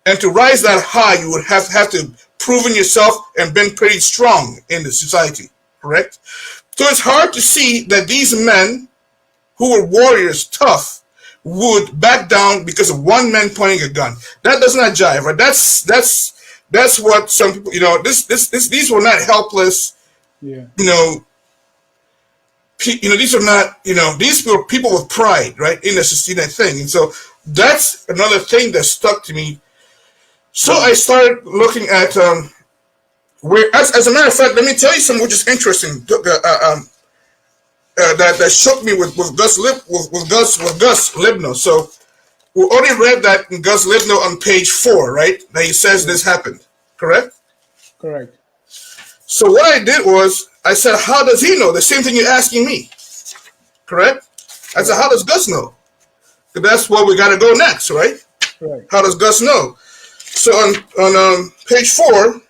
And to rise that high, you would have to proven yourself and been pretty strong in the society, correct? So it's hard to see that these men who were warriors, tough, would back down because of one man pointing a gun. That does not jive, right? That's what some people, these were not helpless, these are not, these were people with pride, right, in that thing. And so that's another thing that stuck to me. So I started looking at where, as a matter of fact, let me tell you something which is interesting. that shook me with Gus Libno. So we already read that in Gus Libno on page 4, right? That he says this happened, correct? Correct. So what I did was I said, how does he know? The same thing you're asking me, correct? I said, how does Gus know? Because that's where we got to go next, right? Right. How does Gus know? So on page 4,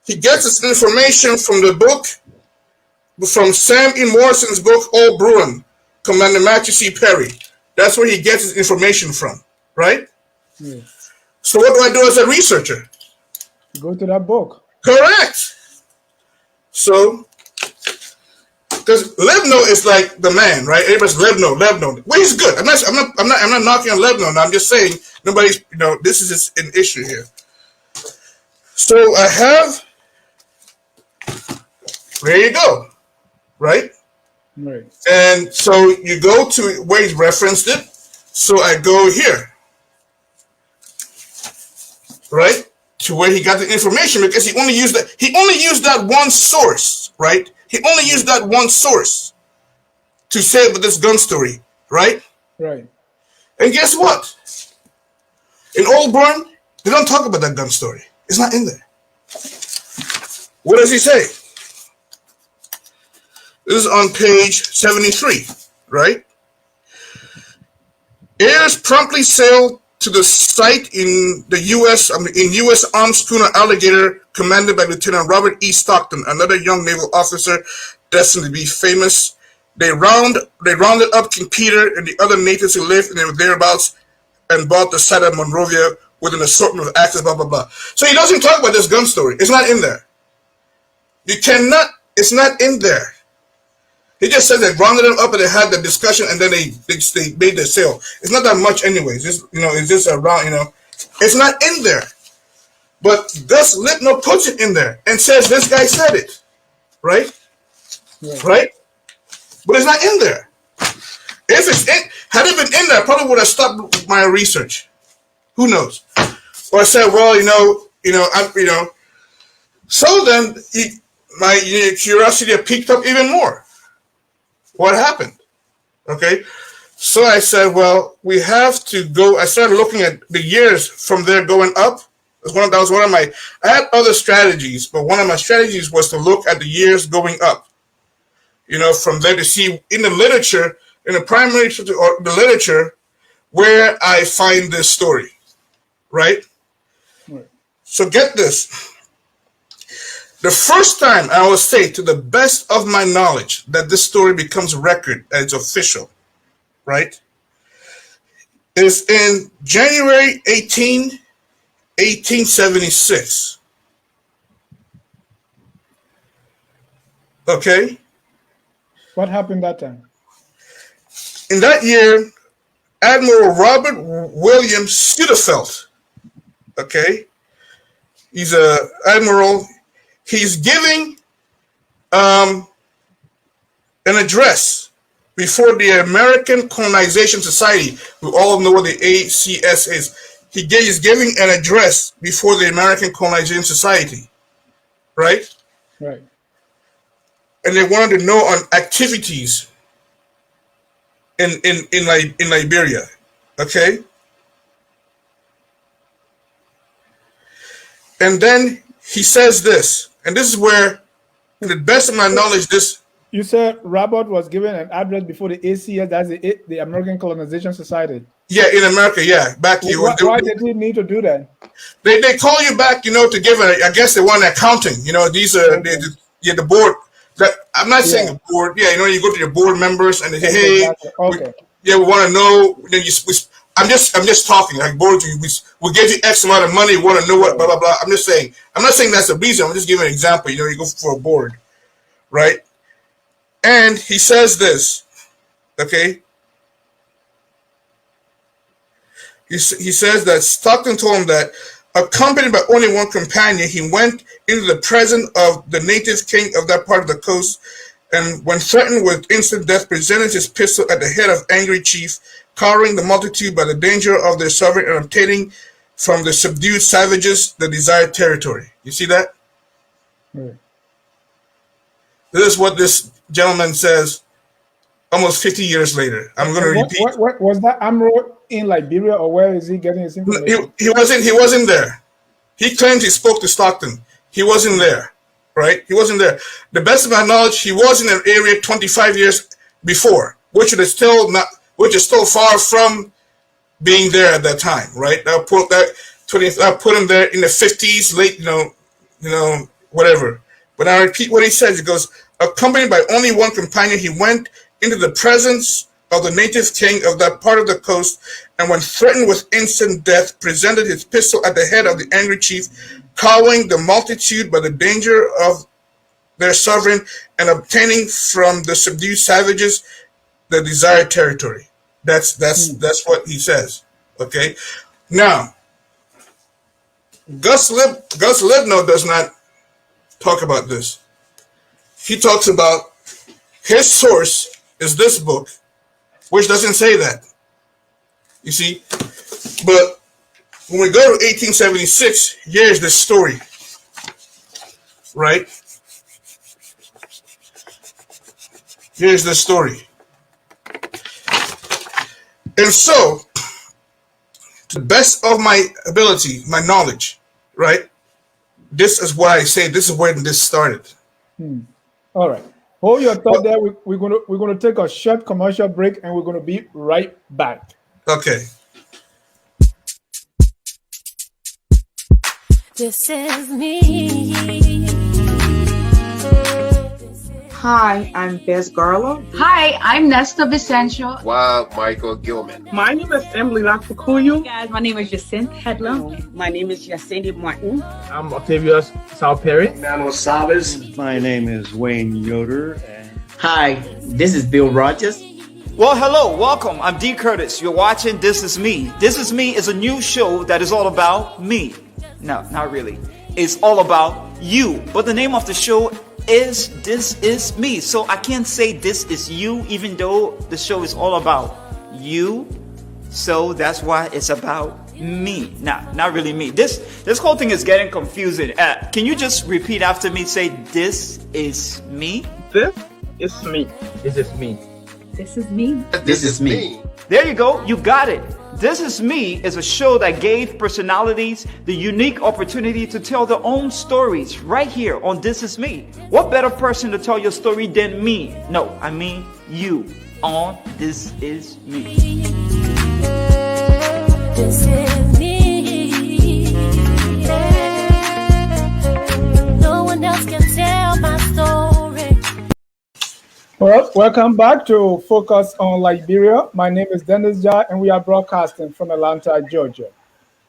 he gets his information from the book, from Sam E. Morrison's book, Old Bruin, Commander Matthew C. Perry. That's where he gets his information from, right? Yeah. So what do I do as a researcher? Go to that book. Correct. So, because Libno is like the man, right? Everybody's Libno. Well, he's good. I'm not knocking on Libno. I'm just saying nobody's. This is an issue here. So I have. There you go, right? Right. And so you go to where he's referenced it. So I go here, right, to where he got the information, because he only used that one source, right? He only used that one source to say about this gun story, right? Right. And guess what? In Old Bruin, they don't talk about that gun story. It's not in there. What does he say? This is on page 73, right? Heirs promptly sailed to the site in U.S. armed schooner Alligator, commanded by Lieutenant Robert E. Stockton, another young naval officer destined to be famous. They rounded up King Peter and the other natives who lived in their thereabouts and bought the site of Monrovia with an assortment of axes, blah, blah, blah. So he doesn't talk about this gun story. It's not in there. It's not in there. He just said they rounded them up and they had the discussion and then they made the sale. It's not that much anyways. It's just around, It's not in there. But Gus Libno puts it in there and says this guy said it. Right? Right? But it's not in there. Had it been in there, I probably would have stopped my research. Who knows? Or I said, well, So then my curiosity piqued up even more. What happened? Okay. So I said, well, we have to go. I started looking at the years from there going up. That was one of my, I had other strategies, but one of my strategies was to look at the years going up. From there to see in the literature, in the primary or the literature, where I find this story. Right? So get this. The first time, I will say, to the best of my knowledge, that this story becomes record, and it's official, right, is in January 18, 1876. Okay? What happened that time? In that year, Admiral Robert William Sudafelt, okay, he's an admiral. He's giving an address before the American Colonization Society. We all know what the ACS is. He's giving an address before the American Colonization Society, right? Right. And they wanted to know on activities in Liberia, okay? And then he says this. And this is where, to the best of my knowledge, this... You said Robert was given an address before the ACS, that's the American Colonization Society. Yeah, in America, yeah. Back to you. Why did he need to do that? They call you back, to give I guess they want accounting. These are, the board. I'm not saying a board. Yeah, you go to your board members and they say, hey, okay. we want to know. Then I'm just talking like boards. We give you X amount of money. We want to know what blah blah blah. I'm not saying that's the reason. I'm just giving an example. You go for a board, right? And he says this, okay. He says that Stockton told him that, accompanied by only one companion, he went into the presence of the native king of that part of the coast, and when threatened with instant death, presented his pistol at the head of angry chief, cowering the multitude by the danger of their sovereign and obtaining from the subdued savages the desired territory. You see that? Right. This is what this gentleman says almost 50 years later. I'm going to repeat. What was that Amro in Liberia, or where is he getting his information? He wasn't there. He claims he spoke to Stockton. He wasn't there, right? He wasn't there. The best of my knowledge, he was in an area 25 years before, which is still far from being there at that time, right? I'll put him there in the 50s, late, whatever. But I repeat what he says. He goes, accompanied by only one companion, he went into the presence of the native king of that part of the coast, and when threatened with instant death, presented his pistol at the head of the angry chief, cowing the multitude by the danger of their sovereign and obtaining from the subdued savages the desired territory. That's what he says. Okay. Now, Gus Libno does not talk about this. He talks about his source is this book, which doesn't say that. You see, but when we go to 1876, here's the story, right? Here's the story. And so, to the best of my ability, my knowledge, right? This is what I say. This is where this started. All right. Hold your thought there. We're gonna take a short commercial break, and we're gonna be right back. Okay. This is me. Hi, I'm Bess Garlow. Hi, I'm Nesta Vicencio. Wow, Michael Gilman. My name is Emily Lakukuyu. Guys, my name is Jacien Headlam. My name is Jacien Martin. I'm Octavius Salperi. Manuel Sabes. My name is Wayne Yoder. Hi, this is Bill Rogers. Well, hello, welcome. I'm D. Curtis. You're watching This Is Me. This Is Me is a new show that is all about me. No, not really. It's all about you. But the name of the show is This Is Me. So I can't say this is you, even though the show is all about you. So that's why it's about me. Nah, not really me. This whole thing is getting confusing. Can you just repeat after me? Say, this is me. This is me. This is me. This is me. This is me. There you go. You got it. This Is Me is a show that gave personalities the unique opportunity to tell their own stories right here on This Is Me. What better person to tell your story than me? No, I mean you on This Is Me. This is me. No one else can tell my story. Well, welcome back to Focus on Liberia. My name is Dennis Jai, and we are broadcasting from Atlanta, Georgia.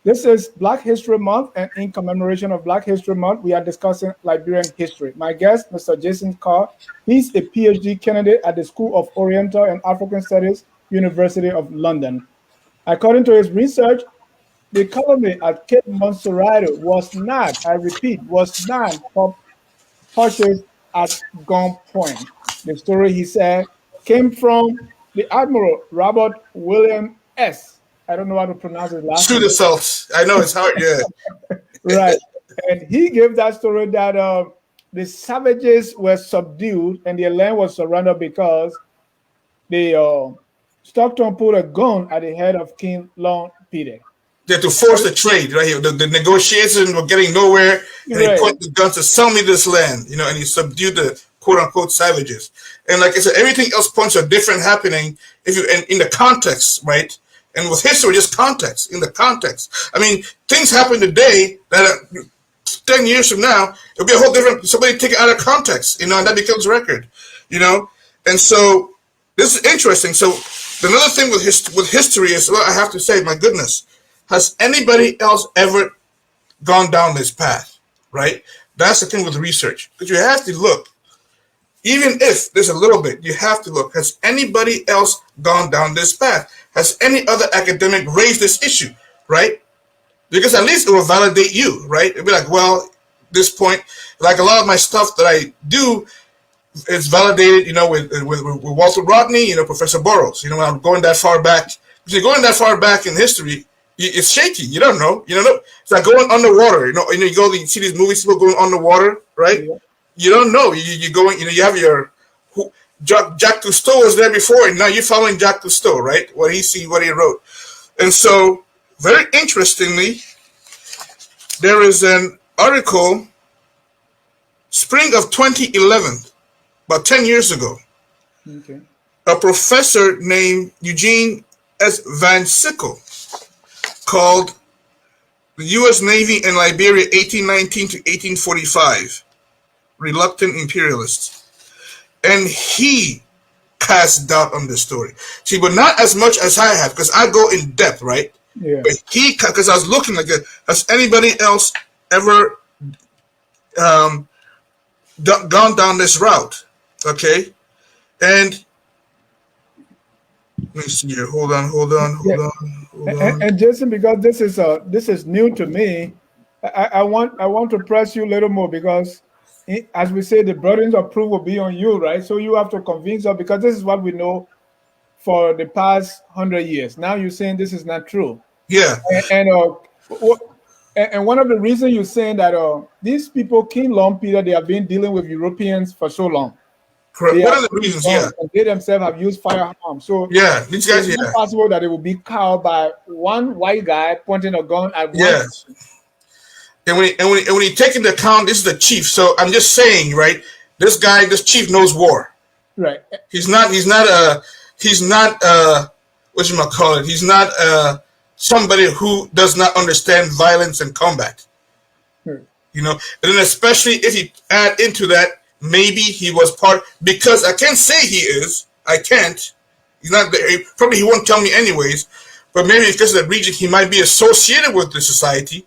This is Black History Month, and in commemoration of Black History Month, we are discussing Liberian history. My guest, Mr. Jacien Carr, he's a PhD candidate at the School of Oriental and African Studies, University of London. According to his research, the colony at Cape Mesurado was not, I repeat, was not purchased at gunpoint. The story, he said, came from the Admiral Robert William S. I don't know how to pronounce his last name. Shoot I know it's hard, yeah. Right. And he gave that story that the savages were subdued and their land was surrendered because the Stockton put a gun at the head of King Long Peter. They had to force the trade, right here. The negotiations were getting nowhere, and Right. he put the gun to sell me this land, and he subdued the quote-unquote savages. And like I said, everything else points to a different happening if you in the context, right? And with history, just context, in the context. I mean, things happen today that 10 years from now, it'll be a whole different, somebody take it out of context, and that becomes record, And so this is interesting. So another thing with history is, well, I have to say, my goodness, has anybody else ever gone down this path, right? That's the thing with research, because you have to look. Even if there's a little bit, you have to look. Has anybody else gone down this path? Has any other academic raised this issue, right? Because at least it will validate you, right? It'll be like, well, this point, like a lot of my stuff that I do is validated, with Walter Rodney, Professor Burroughs. When I'm going that far back, if you're going that far back in history, it's shaky. You don't know. It's like going underwater. You go, you see these movies, people going underwater, right? Yeah. you don't know. You're going, you have your Jacques Cousteau was there before, and now you're following Jacques Cousteau, right? What he wrote. And so, very interestingly, there is an article, spring of 2011, about 10 years ago. Okay. A professor named Eugene S. Van Sickle called The U.S. Navy in Liberia 1819 to 1845, Reluctant Imperialists. And he cast doubt on this story. See, but not as much as I have, because I go in depth, right? Yeah. But because I was looking like, has anybody else ever gone down this route? Okay. And let me see here. Hold on. And Jason, because this is new to me, I want to press you a little more, because as we say, the burdens of proof will be on you, right? So you have to convince us, because this is what we know for the past 100 years. Now you're saying this is not true. Yeah. And one of the reasons you're saying that these people, King Long Peter, they have been dealing with Europeans for so long. Correct. One of the reasons, yeah. And they themselves have used firearms. So yeah, these guys, it's not possible that it will be cowed by one white guy pointing a gun at one. Yes. And when you take into account, this is the chief. So I'm just saying, right? This chief knows war. Right. He's not whatchamacallit. He's not somebody who does not understand violence and combat. And then especially if you add into that, maybe he was part, because I can't say he is. I can't. He's not there. Probably he won't tell me anyways. But maybe because of the region, he might be associated with the society.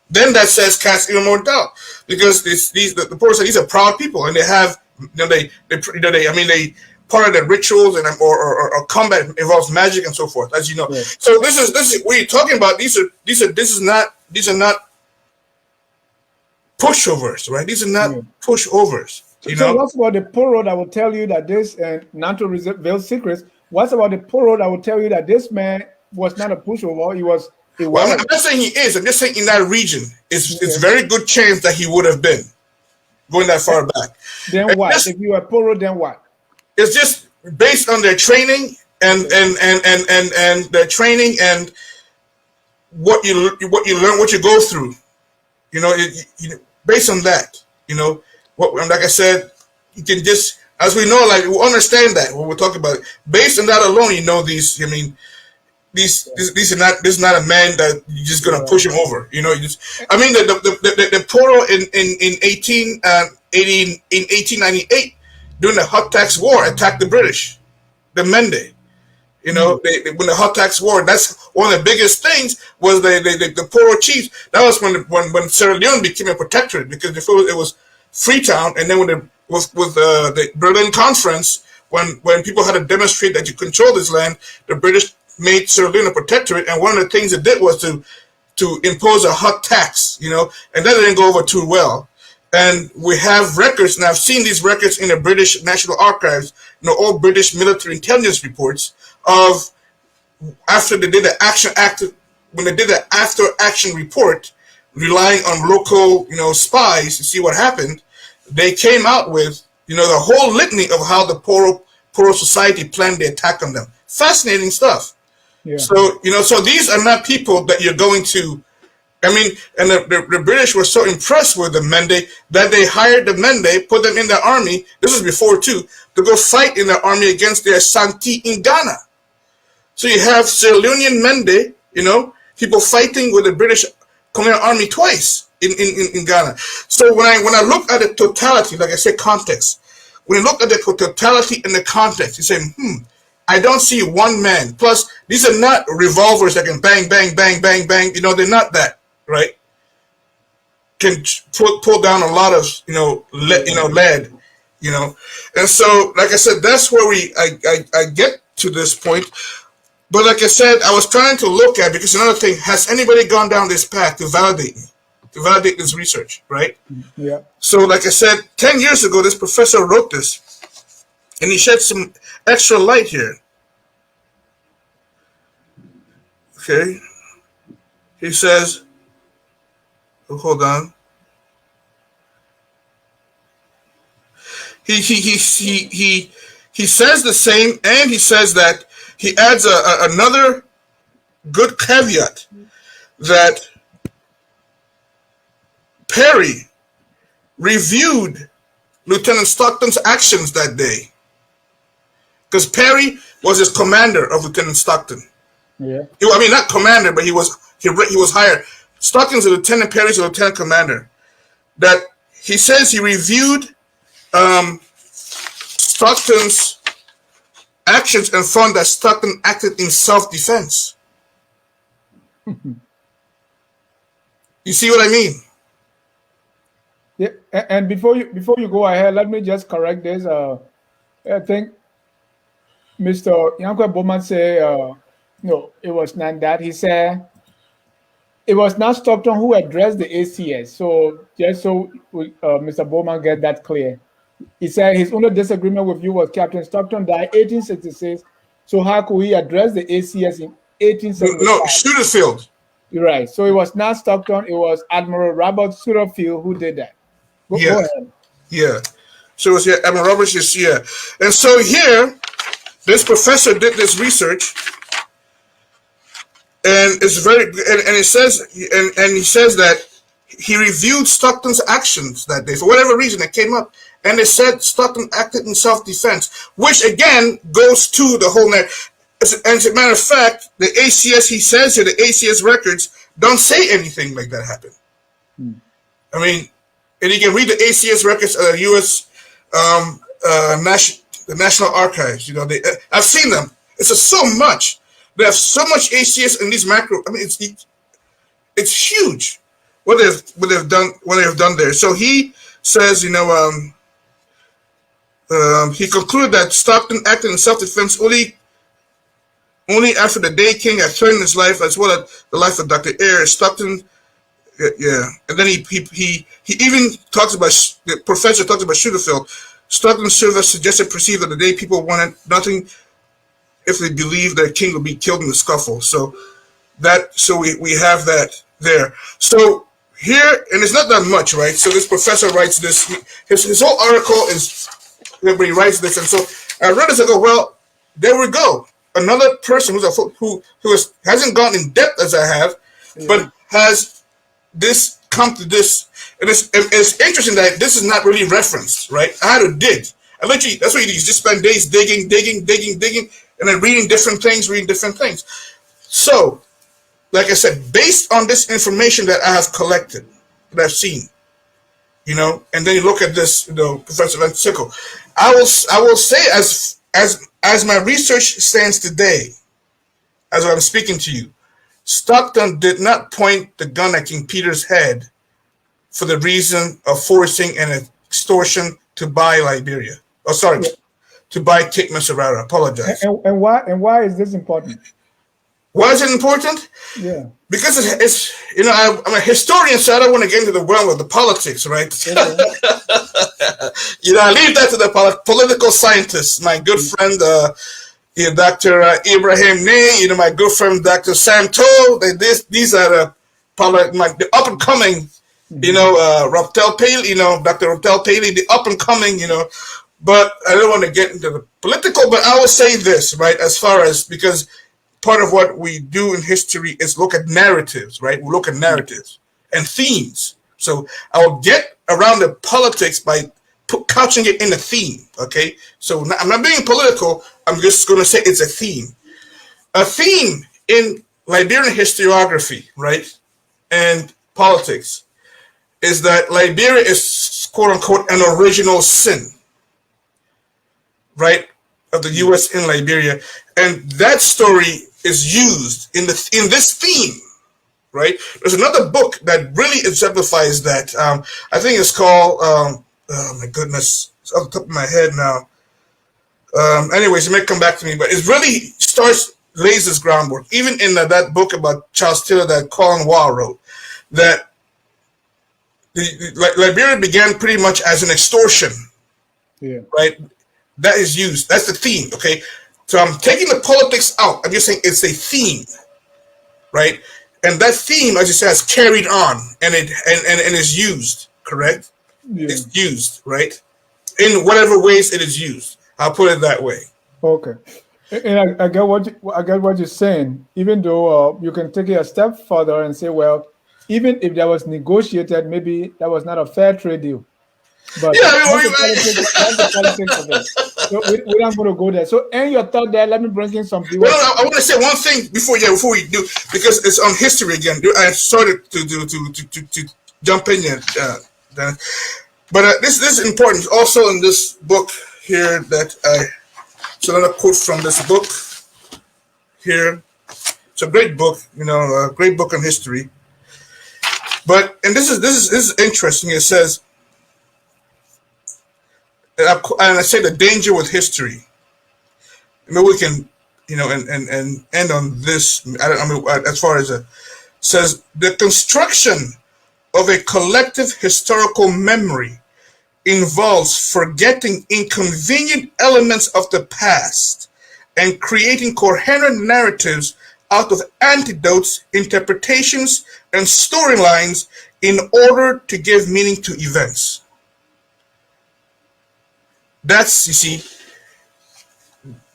Then that says cast even more doubt, because the poor these are proud people, and they have they part of their rituals and or combat involves magic and so forth, as you know. Yeah. So this is what you're talking about. These are not pushovers, right? These are not pushovers. So what's about the poro that will tell you that this, and not to reveal secrets, what's about the poro that will tell you that this man was not a pushover? He was. Well, I'm not saying he is. I'm just saying in that region, it's very good chance that he would have been going that far back. Then what? If you are poro, then what? It's just based on their training and their training and what you learn, what you go through. Based on that, like I said, you can just, as we know, like we understand that when we're talking about it. Based on that alone, these. This is not a man that you're just gonna push him over. The Poro in 1898 during the Hot Tax War attacked the British, the Mende. When the Hot Tax War, that's one of the biggest things was the Poro chiefs. That was when Sierra Leone became a protectorate, because before it was Freetown, and then with the Berlin Conference, when people had to demonstrate that you control this land, the British made Sierra Leone a protectorate, and one of the things it did was to impose a hot tax, and that didn't go over too well. And we have records, and I've seen these records in the British National Archives, all British military intelligence reports of after they did the when they did the after action report, relying on local, spies to see what happened, they came out with, the whole litany of how the Poro society planned the attack on them. Fascinating stuff. Yeah. So, so these are not people that you're going to, and the British were so impressed with the Mende that they hired the Mende, put them in their army, this was before too, to go fight in their army against their Santi in Ghana. So you have Sierra Leonean Mende, people fighting with the British colonial army twice in Ghana. So when I look at the totality, like I said, context, when you look at the totality and the context, you say, I don't see one man. Plus, these are not revolvers that can bang, bang, bang, bang, bang. They're not that, right? Can pull down a lot of, lead, And so, like I said, that's where I get to this point. But like I said, I was trying to look at, because another thing, has anybody gone down this path to validate me, to validate this research, right? Yeah. So, like I said, 10 years ago, this professor wrote this, and he shed some extra light here. Okay. He says, hold on. he says the same, and he says that he adds another good caveat that Perry reviewed Lieutenant Stockton's actions that day, because Perry was his commander of Lieutenant Stockton. Yeah. I mean, not commander, but he was hired. Stockton's a lieutenant, Perry's a lieutenant commander. That he says he reviewed Stockton's actions and found that Stockton acted in self-defense. You see what I mean? Yeah. And before you go ahead, let me just correct this. I think Mr. Yanko Bowman said no, it was not that. He said it was not Stockton who addressed the ACS. So just so Mr. Bowman get that clear, he said his only disagreement with you was Captain Stockton died 1866. So how could he address the ACS in 1875? No, Shooterfield. You're right. So it was not Stockton. It was Admiral Robert Shooterfield who did that. Go ahead. Yeah. So it was Admiral Robert Jacien. And so here, this professor did this research. And it's very, and it says, and he says that he reviewed Stockton's actions that day for whatever reason it came up, and it said Stockton acted in self-defense, which again goes to the whole net. As a matter of fact, the ACS, he says here, the ACS records don't say anything like that happened. I mean, and you can read the ACS records of the U.S. The National Archives. You know, I've seen them. It's so much. They have so much ACS in these macro. I mean, it's huge what they've done there. So he says, you know, he concluded that Stockton acted in self-defense only after the day king had threatened his life as well as the life of Dr. Eyre. Stockton, yeah, and then he even talks about the professor talks about Shooterfield. Stockton's service suggested perceived that the day people wanted nothing if they believed their king would be killed in the scuffle. So we have that there. So here, and it's not that much, right? So this professor writes this. His whole article is where he writes this, and so I read this. I go, well, there we go. Another person who hasn't gone in depth as I have, but has this come to this, and it's interesting that this is not really referenced, right? I had to dig. I literally, that's what you do. You just spend days digging, and then reading different things. So, like I said, based on this information that I have collected, that I've seen, you know, and then you look at this, you know, Professor Van Sickle, I will say as my research stands today, as I'm speaking to you, Stockton did not point the gun at King Peter's head for the reason of forcing an extortion to buy Liberia. Oh, sorry, to buy Cape Mesurado. I apologize. And why is this important? Why is it important? Yeah. Because it's you know, I'm a historian, so I don't want to get into the realm of the politics, right? You know, I leave that to the political scientists. My good friend, Dr. Ibrahim Ney, you know, my good friend, Dr. Sam Toll. These are the up and coming, you know, Raptel Paley, you know, Dr. Raptel Paley, the up and coming, you know. But I don't want to get into the political. But I will say this, right? As far as because part of what we do in history is look at narratives, right? We look at narratives and themes. So I will get around the politics by couching it in a theme, okay? So I'm not being political. I'm just going to say it's a theme. A theme in Liberian historiography, right, and politics is that Liberia is, quote-unquote, an original sin, right, of the U.S. in Liberia. And that story is used in this theme, right? There's another book that really exemplifies that. I think it's called, oh my goodness, it's off the top of my head now. Anyways, it may come back to me, but it really lays this groundwork. Even in that book about Charles Taylor that Colin Waugh wrote, that Liberia began pretty much as an extortion, right? That is used. That's the theme, okay? So I'm taking the politics out. I'm just saying it's a theme, right? And that theme, as you said, is carried on and is used, correct? Yeah. It's used, right? in whatever ways it is used. I'll put it that way. Okay. And I get what you're saying. Even though you can take it a step further and say, well, even if that was negotiated, maybe that was not a fair trade deal. But yeah, that's the politics of it. So we're not going to go there. So, and your thought there, let me bring in some viewers. Well, I want to say one thing before we do, because it's on history again. I started to jump in here, but this is important. Also in this book here so another quote from this book here. It's a great book, a great book on history. But and this is interesting. It says, and I say the danger with history. Maybe we can, and end on this. As far as says, the construction of a collective historical memory involves forgetting inconvenient elements of the past and creating coherent narratives out of anecdotes, interpretations, and storylines in order to give meaning to events. That's, you see,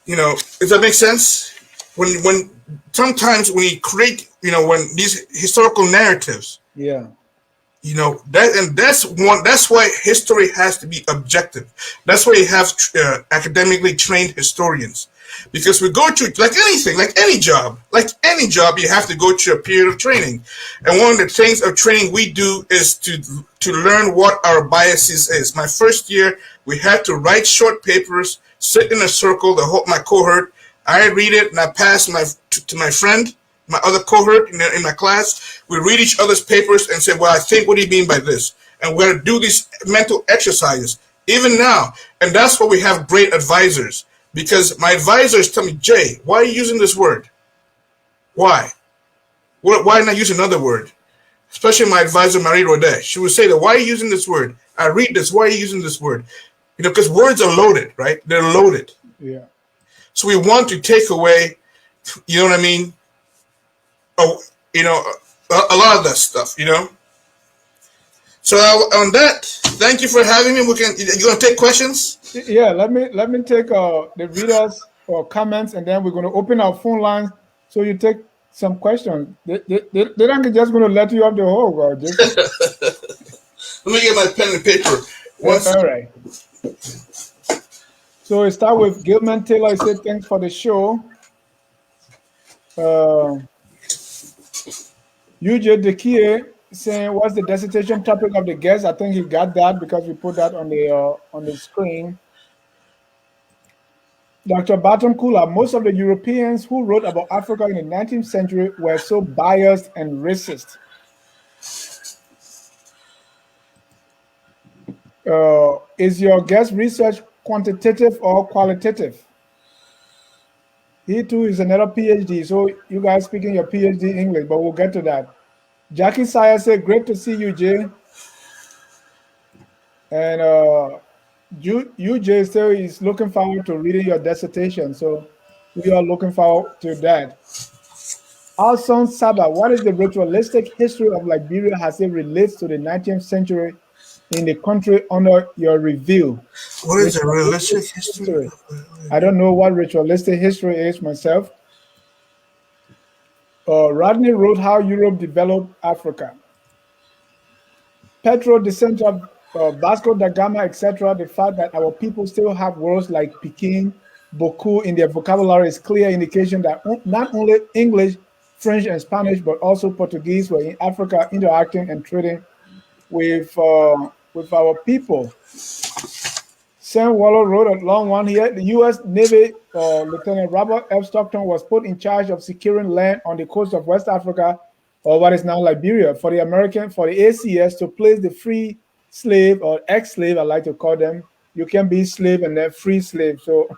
does that make sense? When sometimes when you create, when these historical narratives, yeah, that's why history has to be objective. That's why you have academically trained historians, because we go through like any job, you have to go through a period of training. And one of the things of training we do is to learn what our biases is. My first year, we had to write short papers, sit in a circle, my cohort. I read it and I pass to my friend, my other cohort in my class. We read each other's papers and say, well, I think, what do you mean by this? And we're going to do these mental exercises, even now. And that's why we have great advisors, because my advisors tell me, Jay, why are you using this word? Why? Why not use another word? Especially my advisor, Marie Rodet. She would say that, why are you using this word? I read this. Why are you using this word? Because words are loaded, right? They're loaded. Yeah. So we want to take away, you know what I mean? Oh, a lot of that stuff, So on that, thank you for having me. You gonna take questions? Yeah, let me take the readers or comments, and then we're going to open our phone lines so you take some questions. They're not just going to let you off the hook, or just let me get my pen and paper. All right. So we start with Gilman Taylor. He said, thanks for the show. UJ Dekie saying, what's the dissertation topic of the guest? I think he got that because we put that on the screen. Dr. Batum Kula, most of the Europeans who wrote about Africa in the 19th century were so biased and racist. Is your guest research quantitative or qualitative? He too is another PhD, so you guys speaking your PhD English, but we'll get to that. Jackie Saya said, great to see you, Jay. And Jay said he's looking forward to reading your dissertation, so we are looking forward to that. Alson Saba, what is the ritualistic history of Liberia as it relates to the 19th century in the country under your review? What is a ritualistic history? I don't know what ritualistic history is myself. Rodney wrote how Europe developed Africa. Petro, descent of Vasco da Gama, etc. The fact that our people still have words like Pekin, Boku in their vocabulary is clear indication that not only English, French, and Spanish, but also Portuguese were in Africa interacting and trading with our people. Sam Waller wrote a long one here. The U.S. Navy Lieutenant Robert F. Stockton was put in charge of securing land on the coast of West Africa, or what is now Liberia, for the ACS to place the free slave or ex-slave, I like to call them. You can be slave and then free slave. So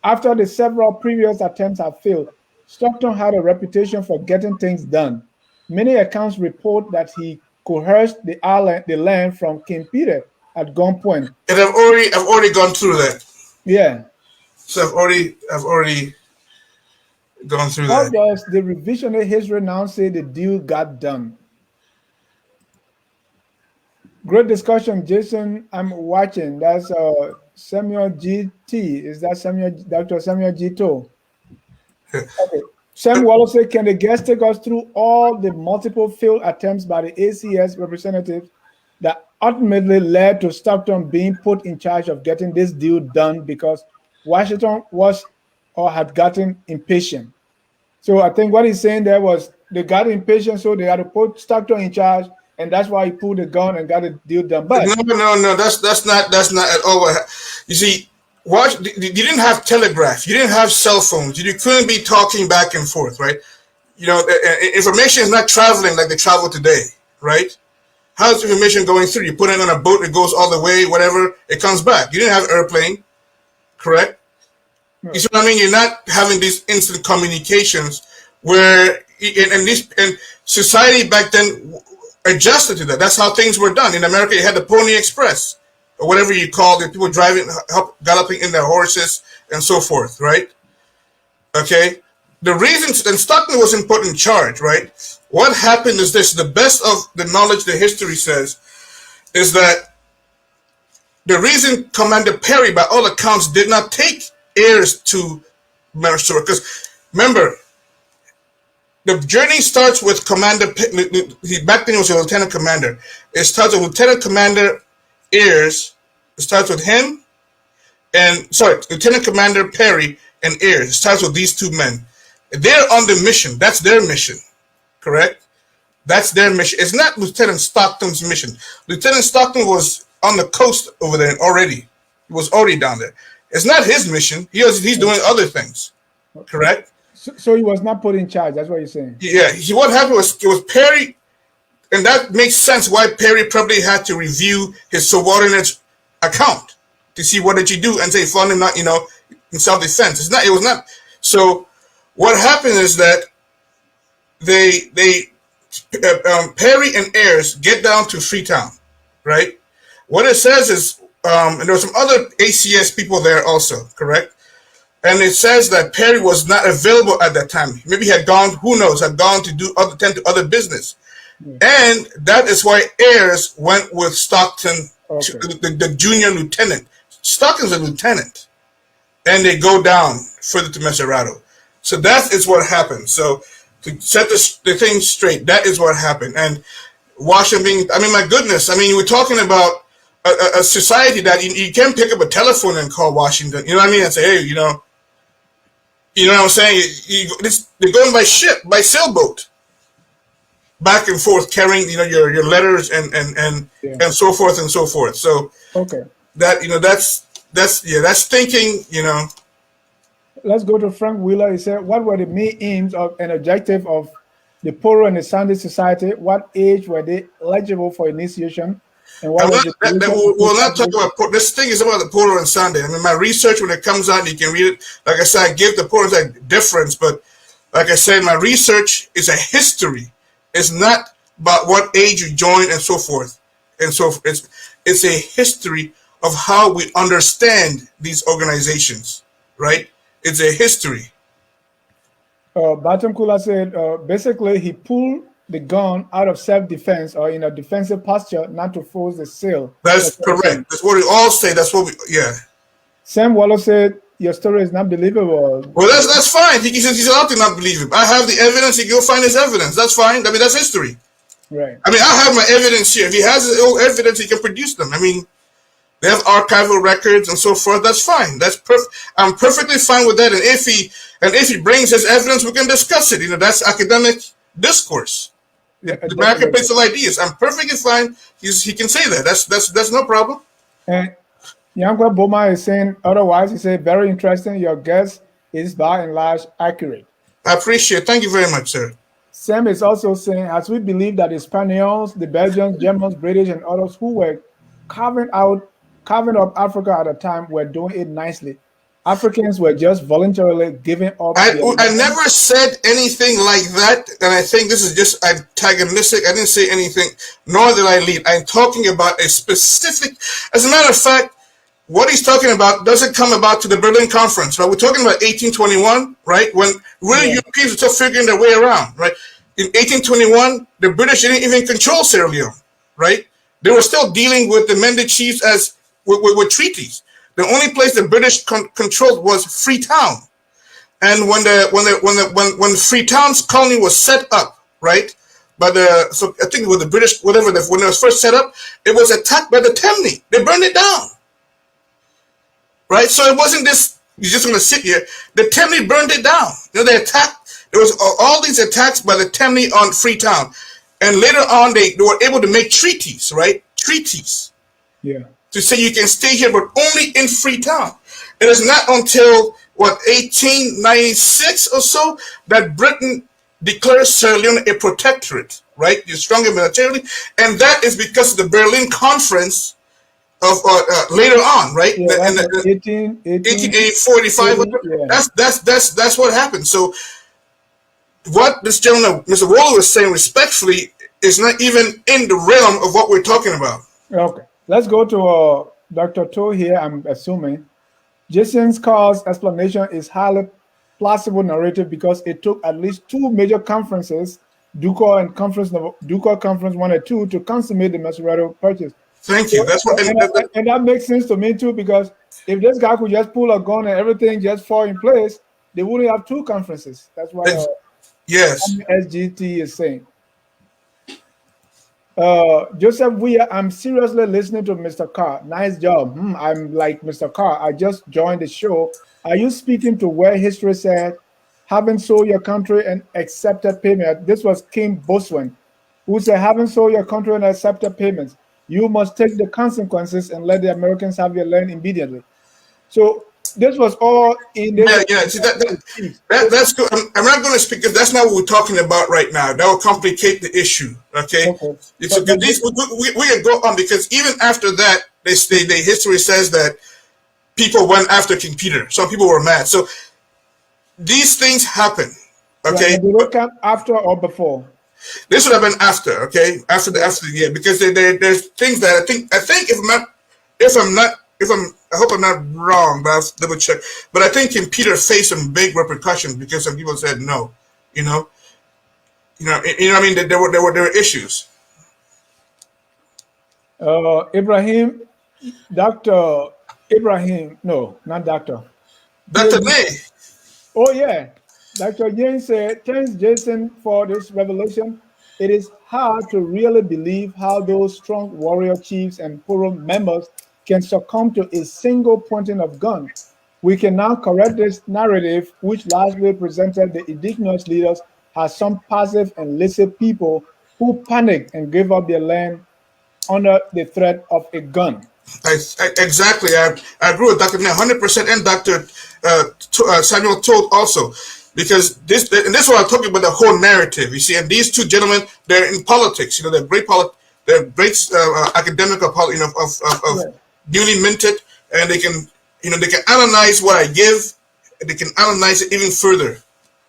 after the several previous attempts have failed, Stockton had a reputation for getting things done. Many accounts report that he coerced the land from King Peter at gunpoint. And I've already gone through that. Yeah. So I've already gone through that. How does the revisionist history now say the deal got done? Great discussion, Jason. I'm watching. That's Samuel GT. Is that Dr. Samuel Gito? Okay. Sam Wallace said, can the guest take us through all the multiple failed attempts by the ACS representatives that ultimately led to Stockton being put in charge of getting this deal done because Washington was or had gotten impatient? So I think what he's saying there was they got impatient, so they had to put Stockton in charge, and that's why he pulled the gun and got the deal done. But no, that's not at all what. You see, you didn't have telegraph, you didn't have cell phones, you couldn't be talking back and forth, right? You know, information is not traveling like they travel today, right? How's information going through? You put it on a boat, it goes all the way, whatever, it comes back. You didn't have airplane, correct? You see what I mean? You're not having these instant communications where, and society back then adjusted to that. That's how things were done. In America, you had the Pony Express, or whatever you call it, people driving, galloping in their horses, and so forth, right? Okay? The reason, and Stockton wasn't put in charge, right? What happened is this, the best of the knowledge the history says, is that the reason Commander Perry, by all accounts, did not take heirs to Mesurado, because remember, the journey starts with Commander, back then he was a lieutenant commander. It starts with Lieutenant Commander heirs. It starts with him and, Lieutenant Commander Perry and heirs. It starts with these two men. They're on the mission. That's their mission, correct? That's their mission. It's not Lieutenant Stockton's mission. Lieutenant Stockton was on the coast over there already. He was already down there. It's not his mission. He's doing other things, correct? So he was not put in charge. That's what you're saying. Yeah. What happened was it was Perry, and that makes sense why Perry probably had to review his subordinate's account to see what did you do and say found him not, in self-defense. It was not. So what happened is that Perry and heirs get down to Freetown, right? What it says is, and there were some other ACS people there also, correct? And it says that Perry was not available at that time. Maybe he had gone, who knows, had gone to tend to other business. And that is why heirs went with Stockton, to the junior lieutenant. Stockton's a lieutenant. And they go down further to Mesurado. So that is what happened. So to set the thing straight, that is what happened. And Washington my goodness, we're talking about a society that you can't pick up a telephone and call Washington, you know what I mean, and say, hey, you know what I'm saying? They're going by ship, by sailboat, back and forth, carrying your letters and so forth and so forth. So that that's thinking. Let's go to Frank Wheeler. He said, "What were the main aims of an objective of the Poro and the Sunday Society? What age were they eligible for initiation?" We'll not talk about this thing is about the Poro and Sunday. My research, when it comes out, you can read it. Like I said, I give the Poro a difference, but like I said, my research is a history. It's not about what age you join and so forth. And so it's a history of how we understand these organizations, right? It's a history. Batum Kula said, basically, he pulled the gun out of self-defense or in a defensive posture not to force the sale. That's correct. That's what we all say. That's what Sam Wallace said, your story is not believable. Well, that's fine. He's allowed to not believe it. I have the evidence. He can go find his evidence. That's fine. That's history. Right. I have my evidence here. If he has his own evidence, he can produce them. They have archival records and so forth. That's fine. That's I'm perfectly fine with that. And if he brings his evidence, we can discuss it. That's academic discourse. The marketplace of ideas. I'm perfectly fine. He can say that. That's no problem. And Yankwa Boma is saying otherwise. He said, very interesting. Your guess is by and large accurate. I appreciate it. Thank you very much, sir. Sam is also saying, as we believe that the Spaniards, the Belgians, Germans, British, and others who were carving up Africa at the time were doing it nicely. Africans were just voluntarily giving up. I never said anything like that, and I think this is just antagonistic. I didn't say anything, nor did I lead. I'm talking about a specific. As a matter of fact, what he's talking about doesn't come about to the Berlin Conference, right? We're talking about 1821, right? When really Europeans were still figuring their way around, right? In 1821, the British didn't even control Sierra Leone, right? they were still dealing with the Mende chiefs as with treaties. The only place the British controlled was Freetown, and when Freetown's colony was set up, right? So I think with the British, when it was first set up, it was attacked by the Temne. They burned it down, right? So it wasn't this, you're just going to sit here. The Temne burned it down. They attacked. There was all these attacks by the Temne on Freetown. And later on, they were able to make treaties, right? Treaties. Yeah. To say you can stay here, but only in Freetown. It is not until, 1896 or so, that Britain declares Sierra Leone a protectorate, right? You're stronger militarily. And that is because of the Berlin Conference of later on, right? Yeah, And 1884, 85. Yeah. That's what happened. So what this gentleman, Mr. Waller, was saying respectfully is not even in the realm of what we're talking about. Okay. Let's go to Dr. To here, I'm assuming. Jacien's Carr's explanation is highly plausible narrative because it took at least two major conferences, Ducal Conference 1 and 2, to consummate the Mesurado purchase. Thank you. That's what, and that makes sense to me too, because if this guy could just pull a gun and everything just fall in place, they wouldn't have two conferences. That's what yes. SGT is saying. Joseph Weir, I'm seriously listening to Mr. Carr. Nice job. I'm like Mr. Carr. I just joined the show. Are you speaking to where history said, having sold your country and accepted payment? This was King Boswin, who said, having sold your country and accepted payments, you must take the consequences and let the Americans have your land immediately. So this was all in the See, that's good. I'm not going to speak because that's not what we're talking about right now. That will complicate the issue. Okay. We can go on because even after that, the history says that people went after King Peter. Some people were mad. So these things happen. Okay. Did it come after or before? This would have been after. Okay, after the year, because there's things that I think I hope I'm not wrong, but I'll double check. But I think King Peter faced some big repercussions because some people said no. You know what I mean? There were issues. Ibrahim, Dr. Ibrahim, no, not Doctor. Dr. May. Oh yeah, Dr. James said, thanks Jacien for this revelation. It is hard to really believe how those strong warrior chiefs and Puro members can succumb to a single pointing of gun. We can now correct this narrative, which largely presented the indigenous leaders as some passive and enlisted people who panicked and gave up their land under the threat of a gun. Exactly. I agree with Dr. May 100% and Dr. Samuel Todd also. Because this is what I'm talking about, the whole narrative. You see, and these two gentlemen, they're in politics. They're great academic of newly minted, and they can analyze what I give, and they can analyze it even further.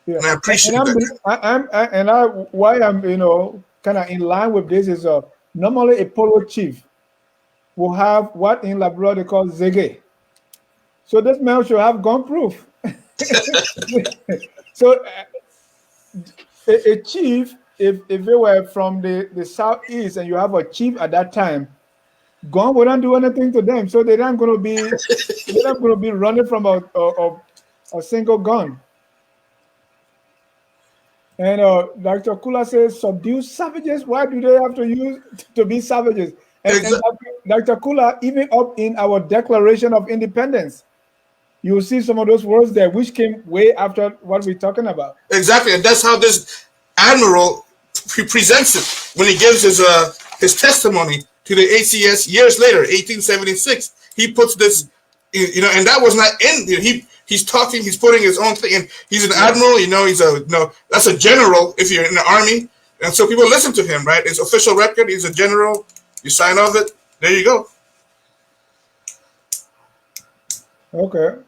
Yeah. And I appreciate that. Why I'm kind of in line with this is normally a Polo chief will have what in Liberia they call zege. So this man should have gun proof. So a chief, if they were from the southeast and you have a chief at that time, gun wouldn't do anything to them. So they're not going to be running from a single gun. And Dr. Kula says, subdue savages. Why do they have to be savages? And Dr. Kula, even up in our Declaration of Independence, you will see some of those words there, which came way after what we're talking about. Exactly, and that's how this admiral presents it when he gives his testimony to the ACS years later, 1876. He puts this, and that was not in. He's talking. He's putting his own thing, and he's an admiral. That's a general if you're in the army, and so people listen to him, right? It's official record. He's a general. You sign off it. There you go. Okay.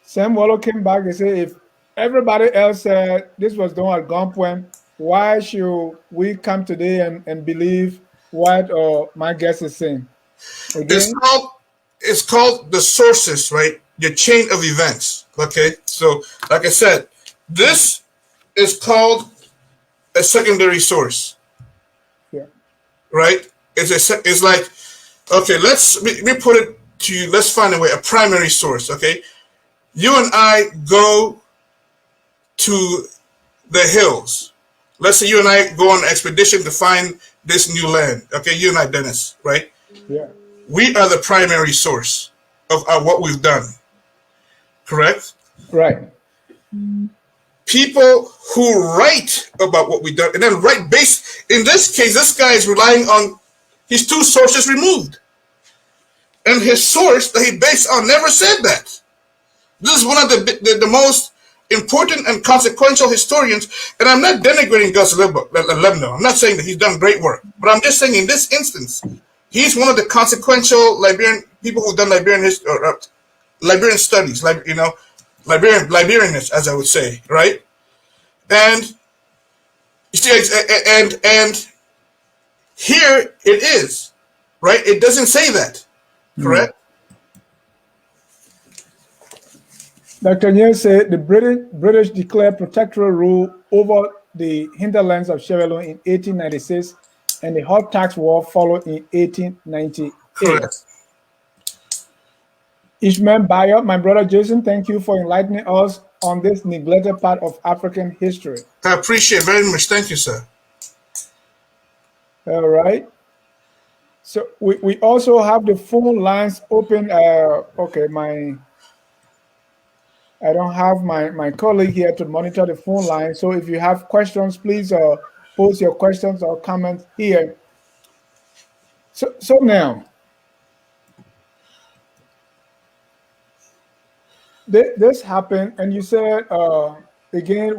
Sam Wallow came back and said, if everybody else said this was done at gunpoint, why should we come today and believe what my guest is saying? Again? It's called the sources, right? Your chain of events. Okay. So, like I said, this is called a secondary source. right? It's like, okay, let me put it to you. Let's find a way, a primary source, okay? You and I go to the hills. Let's say you and I go on an expedition to find this new land, okay? You and I, Dennis, right? Yeah. We are the primary source of what we've done, correct? Right. People who write about what we've done and then write based, in this case, this guy is relying on his two sources removed. And his source that he based on never said that. This is one of the most important and consequential historians, and I'm not denigrating Gus Lebno. I'm not saying that he's done great work, but I'm just saying in this instance, he's one of the consequential Liberian people who've done Liberian history, or Liberian studies, Liberianists, as I would say, right? And you see, and here it is, right? It doesn't say that, correct? Dr. Neal said the British declared protectorate rule over the hinterlands of Sierra Leone in 1896, and the hot tax war followed in 1898. Correct. Ishmael Bayo, my brother Jason, thank you for enlightening us on this neglected part of African history. I appreciate it very much. Thank you, sir. All right. So we also have the phone lines open. Okay, I don't have my colleague here to monitor the phone line. So if you have questions, please post your questions or comments here. So now, this happened, and you said again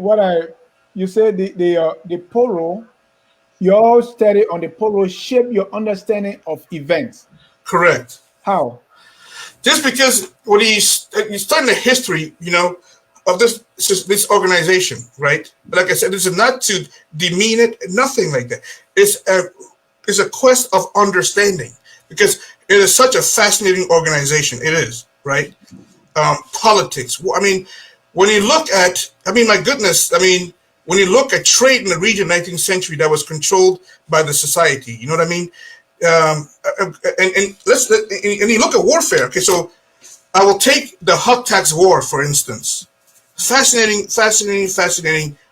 you said the polo. Your study on the polo shaped your understanding of events. Correct. How? Just because when you study the history, of this organization, right? But like I said, this is not to demean it, nothing like that. It's a quest of understanding, because it is such a fascinating organization. It is, right? Politics. I mean, when you look at, my goodness, when you look at trade in the region, 19th century, that was controlled by the society, you know what I mean? And you look at warfare. Okay, so I will take the hot tax war, for instance. Fascinating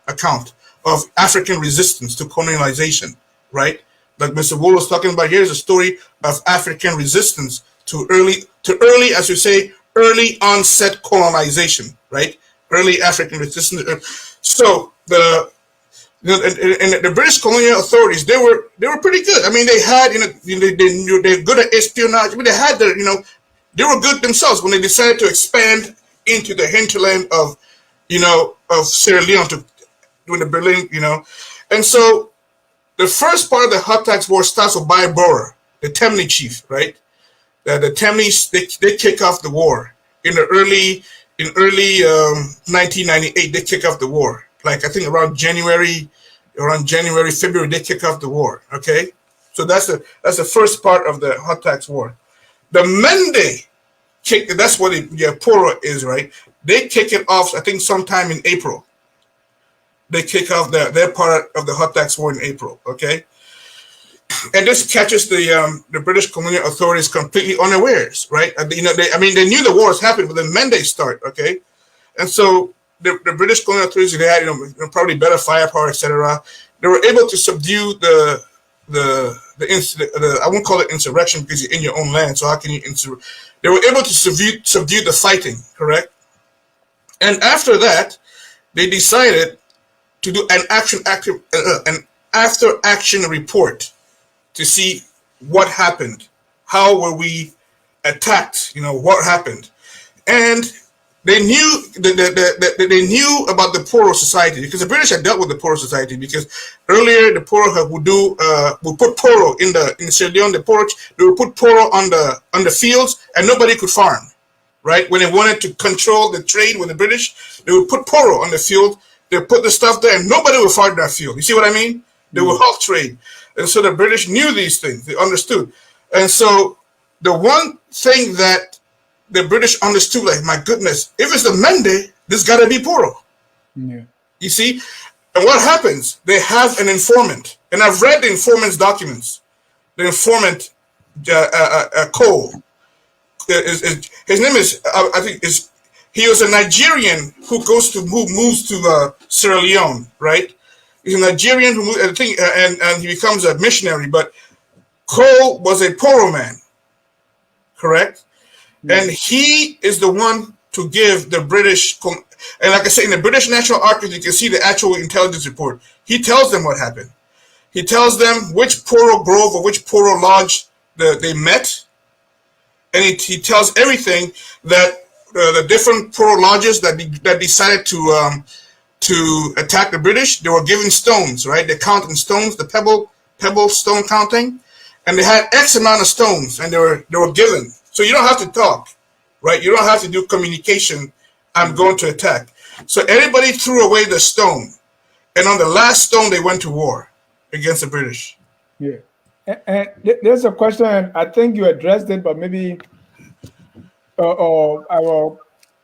account of African resistance to colonization, right? Like Mr. Wool was talking about. Here's a story of African resistance to early, as you say, early onset colonization, right? Early African resistance. So the British colonial authorities, they were pretty good. They had, they're good at espionage. They had their, they were good themselves when they decided to expand into the hinterland of, of Sierra Leone during the Berlin, and so the first part of the hot tax war starts with Baibora, the Temne chief, right? The Temnes, they kick off the war in early 1998. They kick off the war, like I think around January, February, they kick off the war. Okay, so that's the first part of the hot tax war. The Mende kick, that's what Poro is, right? They kick it off, I think, sometime in April. They kick off their part of the hot tax war in April. Okay, and this catches the British colonial authorities completely unawares, right? They knew the war was happening, but then Mende start. Okay, and so the British colonial authorities, they had probably better firepower, etc. They were able to subdue the I won't call it insurrection because you're in your own land. So how can you They were able to subdue the fighting, correct? And after that, they decided to do an after action report to see what happened, how were we attacked, what happened, and they knew they knew about the Poro Society, because the British had dealt with the Poro Society, because earlier the Poro would put Poro in Sierra Leone, they would put Poro on the fields, and nobody could farm, right? When they wanted to control the trade with the British, they would put Poro on the field, they would put the stuff there, and nobody would farm that field. You see what I mean? They would halt trade, and so the British knew these things, they understood, and so the one thing that the British understood, like, my goodness, if it's the Mende, this got to be Poro. Yeah. You see? And what happens? They have an informant. And I've read the informant's documents. the informant, Cole. His name is, I think, he was a Nigerian who moves to Sierra Leone, right? He's a Nigerian who moved, and he becomes a missionary. But Cole was a Poro man, correct? And he is the one to give the British, and like I say, in the British National Archives, you can see the actual intelligence report. He tells them what happened. He tells them which Poro Grove or which Poro Lodge they met, and he tells everything that the different Poro lodges that decided to attack the British, they were given stones, right? They counted stones, the pebble stone counting, and they had X amount of stones, and they were given. So you don't have to talk, right? You don't have to do communication. I'm going to attack. So everybody threw away the stone, and on the last stone they went to war against the British. Yeah. And there's a question, and I think you addressed it, but maybe our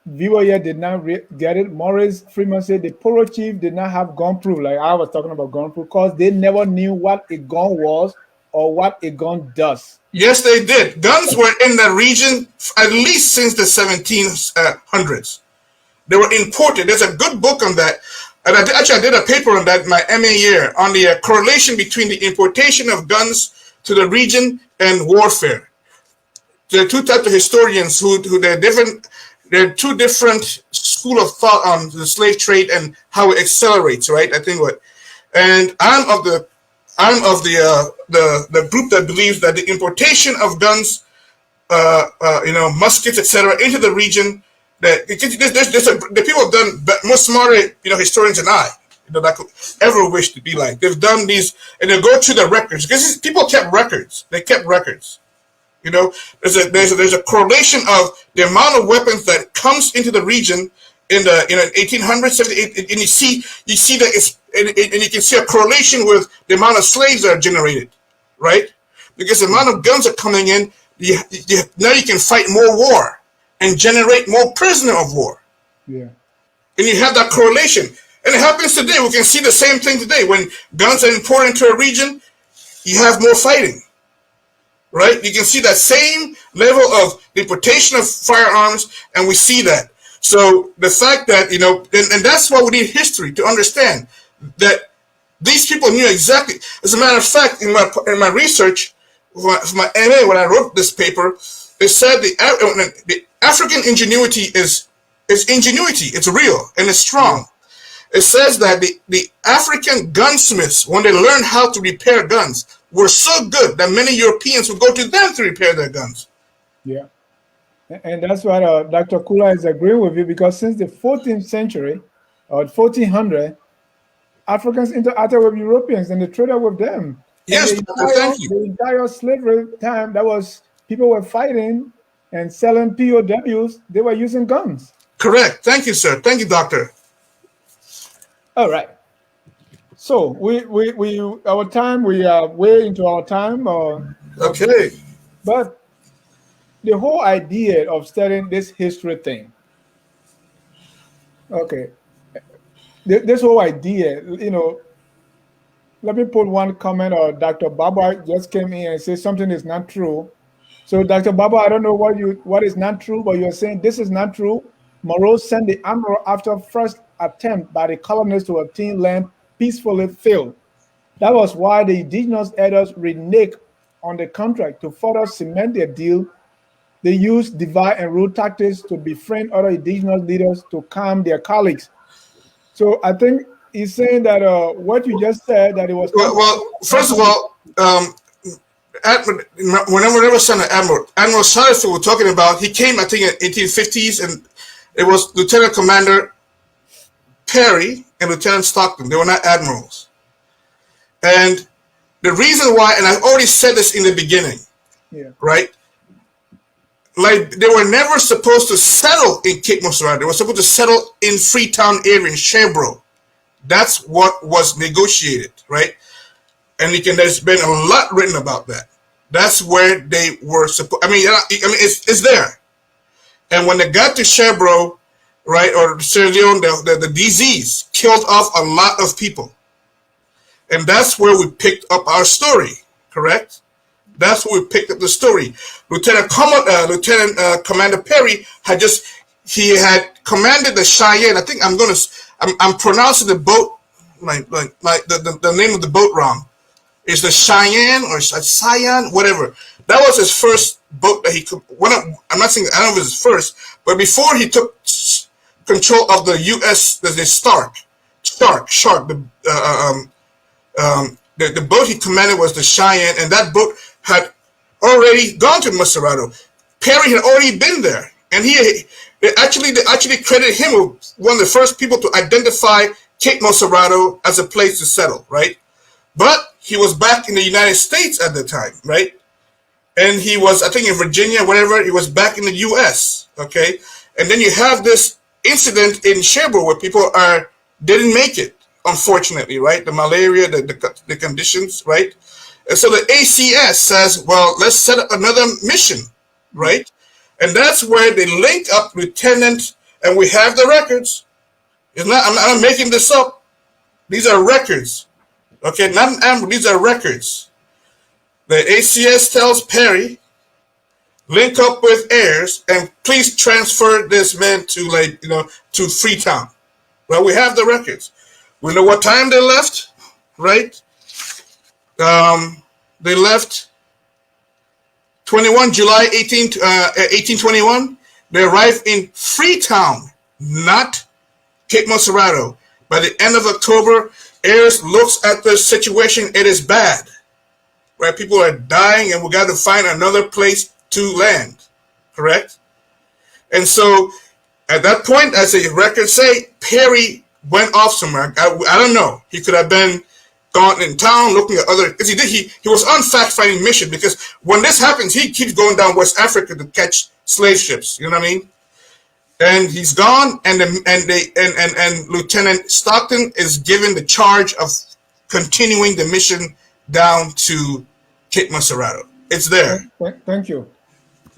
viewer here did not get it. Maurice Freeman said the Poro chief did not have gun proof, like I was talking about gun proof, because they never knew what a gun was or what a gun does. Yes, they did. Guns were in the region at least since the 1700s. They were imported. There's a good book on that. And I did a paper on that in my MA year on the correlation between the importation of guns to the region and warfare. There are two types of historians who they're different. There are two different school of thought on the slave trade and how it accelerates, right? I think and I'm of the group that believes that the importation of guns, muskets, etc., into the region, that the people have done more smarter, historians than I, that could ever wish to be like. They've done these, and they go through the records because people kept records. They kept records. There's a correlation of the amount of weapons that comes into the region in the 1800s, and you see that and you can see a correlation with the amount of slaves that are generated, right? Because the amount of guns are coming in, now you can fight more war and generate more prisoner of war. Yeah. And you have that correlation. And it happens today. We can see the same thing today. When guns are imported into a region, you have more fighting. Right? You can see that same level of importation of firearms, and we see that. So the fact that, and that's why we need history to understand that these people knew exactly. As a matter of fact, in my research, for my MA, when I wrote this paper, it said the African ingenuity is ingenuity. It's real and it's strong. It says that the African gunsmiths, when they learned how to repair guns, were so good that many Europeans would go to them to repair their guns. Yeah. And that's why Dr. Kula is agreeing with you, because since the 14th century, or 1400, Africans interacted with Europeans and they traded with them. Yes, thank you. The entire slavery time, people were fighting and selling POWs, they were using guns. Correct. Thank you, sir. Thank you, doctor. All right. So we our time, we are way into our time. Okay. But the whole idea of studying this history thing. Okay. This whole idea, let me put one comment. Dr. Baba just came in and said something is not true. So Dr. Baba, I don't know what is not true, but you're saying this is not true. Moreau sent the admiral after first attempt by the colonists to obtain land peacefully failed. That was why the indigenous elders reneged on the contract. To further cement their deal, they used divide and rule tactics to befriend other indigenous leaders to calm their colleagues. So I think he's saying that what you just said, that it was... Well, first of all, whenever son of Admiral Satterfield we're talking about, he came, I think, in 1850s, and it was Lieutenant Commander Perry and Lieutenant Stockton. They were not admirals. And the reason why, and I already said this in the beginning, right? Like, they were never supposed to settle in Cape Mesurado. They were supposed to settle in Freetown area in Sherbrooke. That's what was negotiated, right? And there's been a lot written about that. That's where they were supposed. It's there. And when they got to Sherbrooke, right, or Sierra Leone, the disease killed off a lot of people. And that's where we picked up our story, correct? That's where we picked up the story. Lieutenant Commander Perry had commanded the Cheyenne. I think I'm pronouncing the boat the name of the boat wrong. It's the Cheyenne or Cheyenne, whatever. That was his first boat that he could. I'm not saying, I don't know if it was his first, but before he took control of the U.S. the boat he commanded was the Cheyenne, and that boat had already gone to Mesurado. Perry had already been there, and they actually credited him with one of the first people to identify Cape Mesurado as a place to settle, right? But he was back in the United States at the time, right? And he was, I think, in Virginia, whatever. He was back in the U.S., okay? And then you have this incident in Cherbourg where people didn't make it, unfortunately, right? The malaria, the conditions, right? And so the ACS says, well, let's set up another mission, right? And that's where they link up Lieutenant, and we have the records. I'm not making this up. These are records. Okay, these are records. The ACS tells Perry, link up with Ayers and please transfer this man to Freetown. Well, we have the records. We know what time they left, right? They left July 1821. They arrived in Freetown, not Cape Mesurado. By the end of October, Ayers looks at the situation. It is bad, right? People are dying, and we got to find another place to land, correct? And so, at that point, as the records say, Perry went off somewhere. I don't know. He could have been gone in town looking at other. Because he was on fact-finding mission. Because when this happens, he keeps going down West Africa to catch slave ships. You know what I mean? And he's gone, and Lieutenant Stockton is given the charge of continuing the mission down to Cape Mesurado. It's there. Thank you.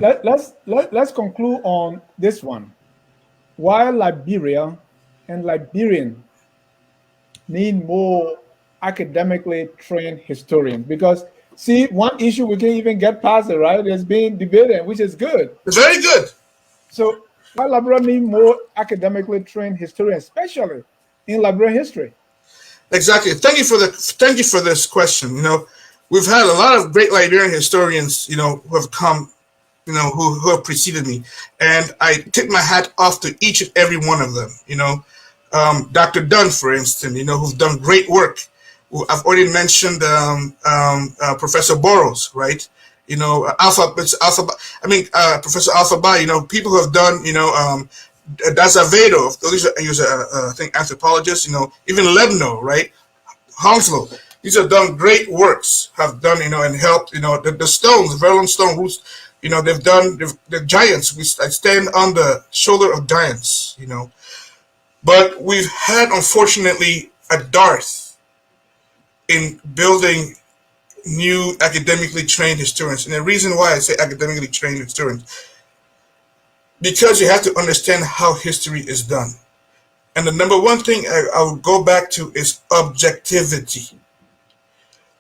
Let's conclude on this one. Why Liberia and Liberian need more academically trained historians? Because see, one issue we can't even get past it, right? It's being debated, which is good. It's very good. So why Liberia need more academically trained historians, especially in Liberian history? Exactly. Thank you for this question. You know, we've had a lot of great Liberian historians, you know, who have come, you know, who have preceded me, and I tip my hat off to each and every one of them. You know, Dr. Dunn, for instance, you know, who's done great work. I've already mentioned Professor Boros, right? You know, Professor Alpha, you know, people who have done, you know, Dazavedo, he was I think, anthropologist, you know, even Lebno, right? Hounslow, these have done great works, have done, you know, and helped, you know, the stones, the Verlon stone roots, you know, they've done, the giants, I stand on the shoulder of giants, you know. But we've had, unfortunately, a dearth in building new academically trained historians. And the reason why I say academically trained historians, because you have to understand how history is done. And the number one thing I would go back to is objectivity.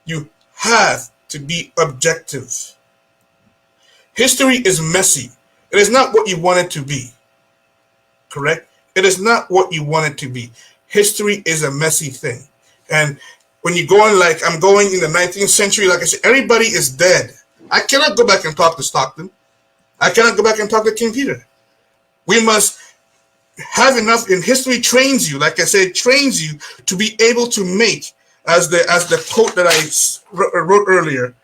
You have to be objective. History is messy. It is not what you want it to be. Correct? It is not what you want it to be. History is a messy thing. And when you're going like I'm going in the 19th century, like I said, everybody is dead. I cannot go back and talk to Stockton. I cannot go back and talk to King Peter. We must have enough, and history trains you, like I said, trains you to be able to make, as the quote that I wrote earlier,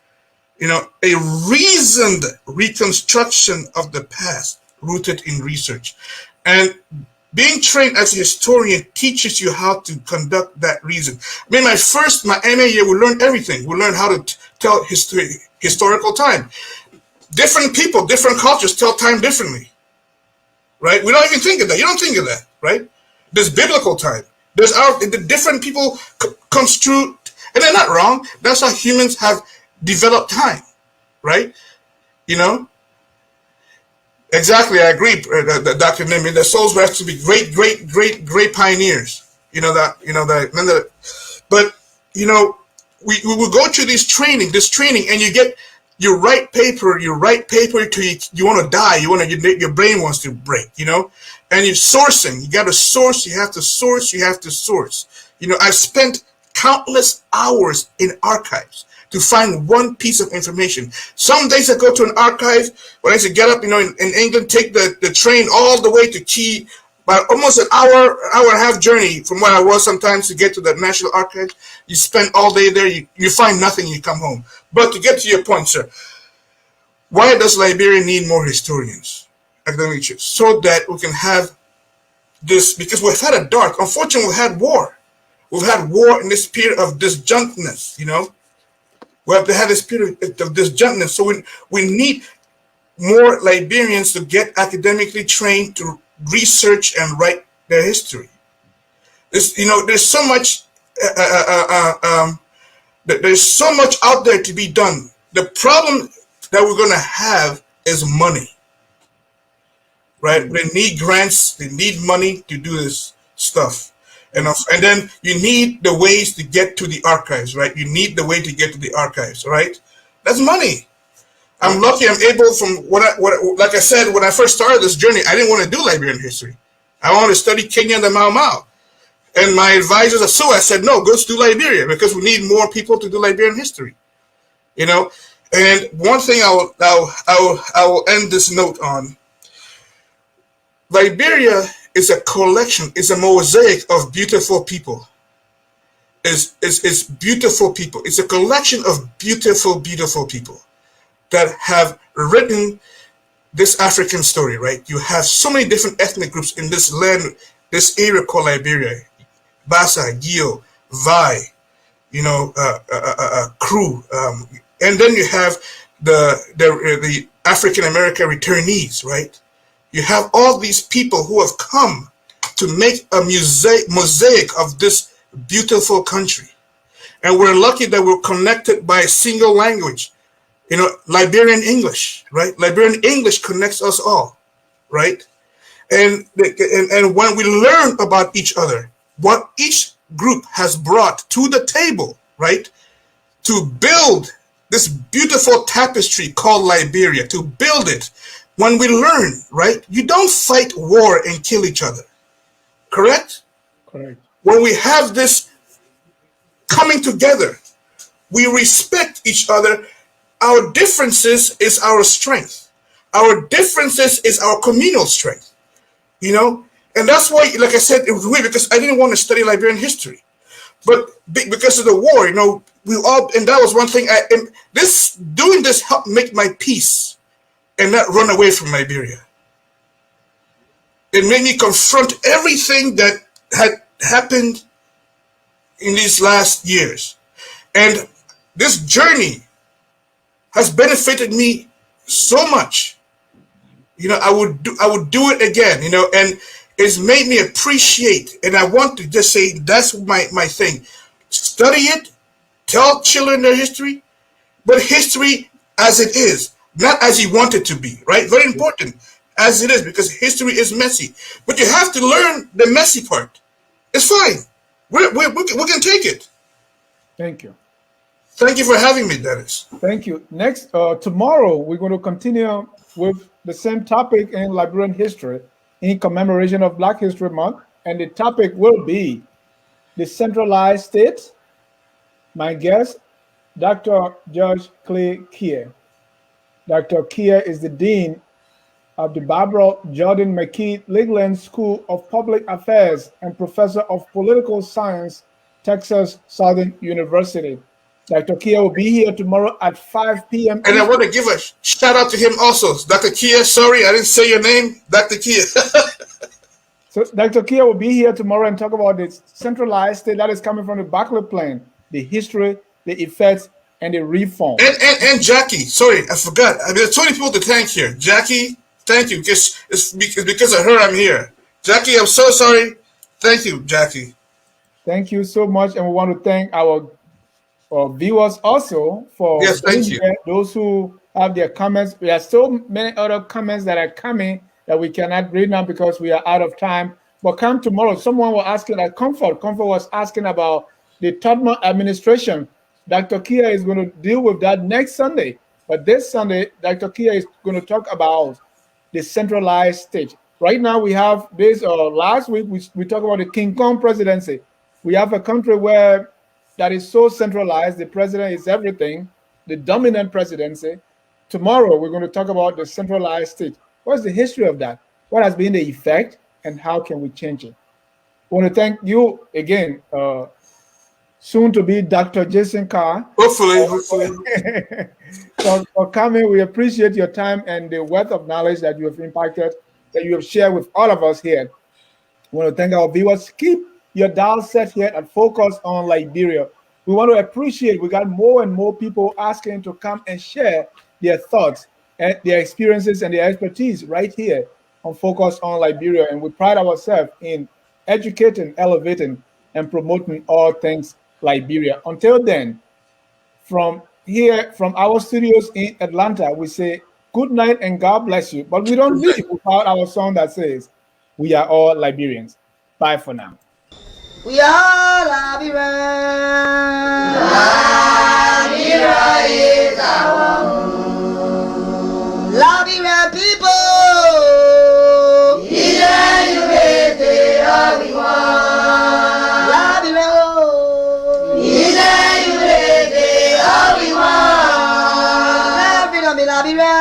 you know, a reasoned reconstruction of the past rooted in research. And being trained as a historian teaches you how to conduct that reason. I mean, my MA year, we learned everything. We learned how to tell historical time. Different people, different cultures tell time differently, right? We don't even think of that. You don't think of that, right? There's biblical time. There's the different people construe, and they're not wrong. That's how humans have developed time, right? You know? Exactly, I agree, Dr. Nimby. The souls were to be great pioneers. You know that. But you know, we will go through this training, and you get you write paper till you want to die. Your brain wants to break, you know. And you're sourcing. You got to source. You have to source. You have to source. You know, I've spent countless hours in archives to find one piece of information. Some days I go to an archive, when I used to get up, you know, in England, take the train all the way to Key, about almost an hour and a half journey from where I was sometimes to get to the National Archives. You spend all day there, you find nothing, you come home. But to get to your point, sir, why does Liberia need more historians, academic teachers, so that we can have this, because we've had a dark, unfortunately we've had war. We've had war in this period of disjunctness, you know. We have to have this period of disjunctness. So we need more Liberians to get academically trained to research and write their history. You know, there's so much there's so much out there to be done. The problem that we're going to have is money, right? They need grants, they need money to do this stuff. And then you need the ways to get to the archives, right? You need the way to get to the archives, right? That's money. I'm lucky I'm able like I said, when I first started this journey, I didn't want to do Liberian history. I wanted to study Kenya and the Mau Mau. And my advisors are so I said, no, go to Liberia because we need more people to do Liberian history. You know? And one thing I will end this note on. Liberia is a collection, is a mosaic of beautiful people. It's beautiful people. It's a collection of beautiful, beautiful people that have written this African story, right? You have so many different ethnic groups in this land, this area called Liberia. Bassa, Gio, Vai, you know, Kru, and then you have the African American returnees, right? You have all these people who have come to make a mosaic of this beautiful country. And we're lucky that we're connected by a single language, you know, Liberian English, right? Liberian English connects us all, right? And when we learn about each other, what each group has brought to the table, right, to build this beautiful tapestry called Liberia, to build it, when we learn, right, you don't fight war and kill each other, correct? Correct. When we have this coming together, we respect each other. Our differences is our strength. Our differences is our communal strength, you know? And that's why, like I said, it was weird because I didn't want to study Liberian history. But because of the war, you know, and that was one thing, doing this helped make my peace and not run away from Liberia. It made me confront everything that had happened in these last years. And this journey has benefited me so much. You know, I would do it again, you know, and it's made me appreciate, and I want to just say that's my thing. Study it, tell children their history, but history as it is, not as you want it to be, right? Very important, as it is, because history is messy. But you have to learn the messy part. It's fine. We can take it. Thank you. Thank you for having me, Dennis. Thank you. Next, tomorrow, we're going to continue with the same topic in Liberian history in commemoration of Black History Month. And the topic will be the centralized state. My guest, Dr. George Clay Carr. Dr. Carr is the Dean of the Barbara Jordan McKee Leland School of Public Affairs and Professor of Political Science, Texas Southern University. Dr. Carr will be here tomorrow at 5 p.m. And I want to give a shout out to him also. Dr. Carr, sorry, I didn't say your name. Dr. Carr. So Dr. Carr will be here tomorrow and talk about the centralized state that is coming from the Barclay Plan, the history, the effects, and the reform. And Jackie, sorry, I forgot. I mean, there's so many people to thank here. Jackie, thank you. It's because of her I'm here. Jackie, I'm so sorry. Thank you, Jackie. Thank you so much. And we want to thank our viewers also for thank you. Those who have their comments. There are so many other comments that are coming that we cannot read now because we are out of time. But come tomorrow. Someone was asking at Comfort was asking about the Tottenham administration. Dr. Carr is going to deal with that next Sunday. But this Sunday, Dr. Kia is going to talk about the centralized state. Right now, we have this, last week, we talked about the King Kong presidency. We have a country where that is so centralized, the president is everything, the dominant presidency. Tomorrow, we're going to talk about the centralized state. What's the history of that? What has been the effect, and how can we change it? I want to thank you again, soon to be Dr. Jacien Carr. Hopefully. For coming. We appreciate your time and the wealth of knowledge that you have impacted, that you have shared with all of us here. I want to thank our viewers. Keep your dial set here at Focus on Liberia. We want to appreciate, we got more and more people asking to come and share their thoughts and their experiences and their expertise right here on Focus on Liberia. And we pride ourselves in educating, elevating, and promoting all things Liberia. Until then, from here, from our studios in Atlanta, we say good night and God bless you. But we don't leave without our song that says, we are all Liberians. Bye for now. We are Liberians. Liberia is our home. Liberian people. United all we want. Liberia. United all we want. Liberia.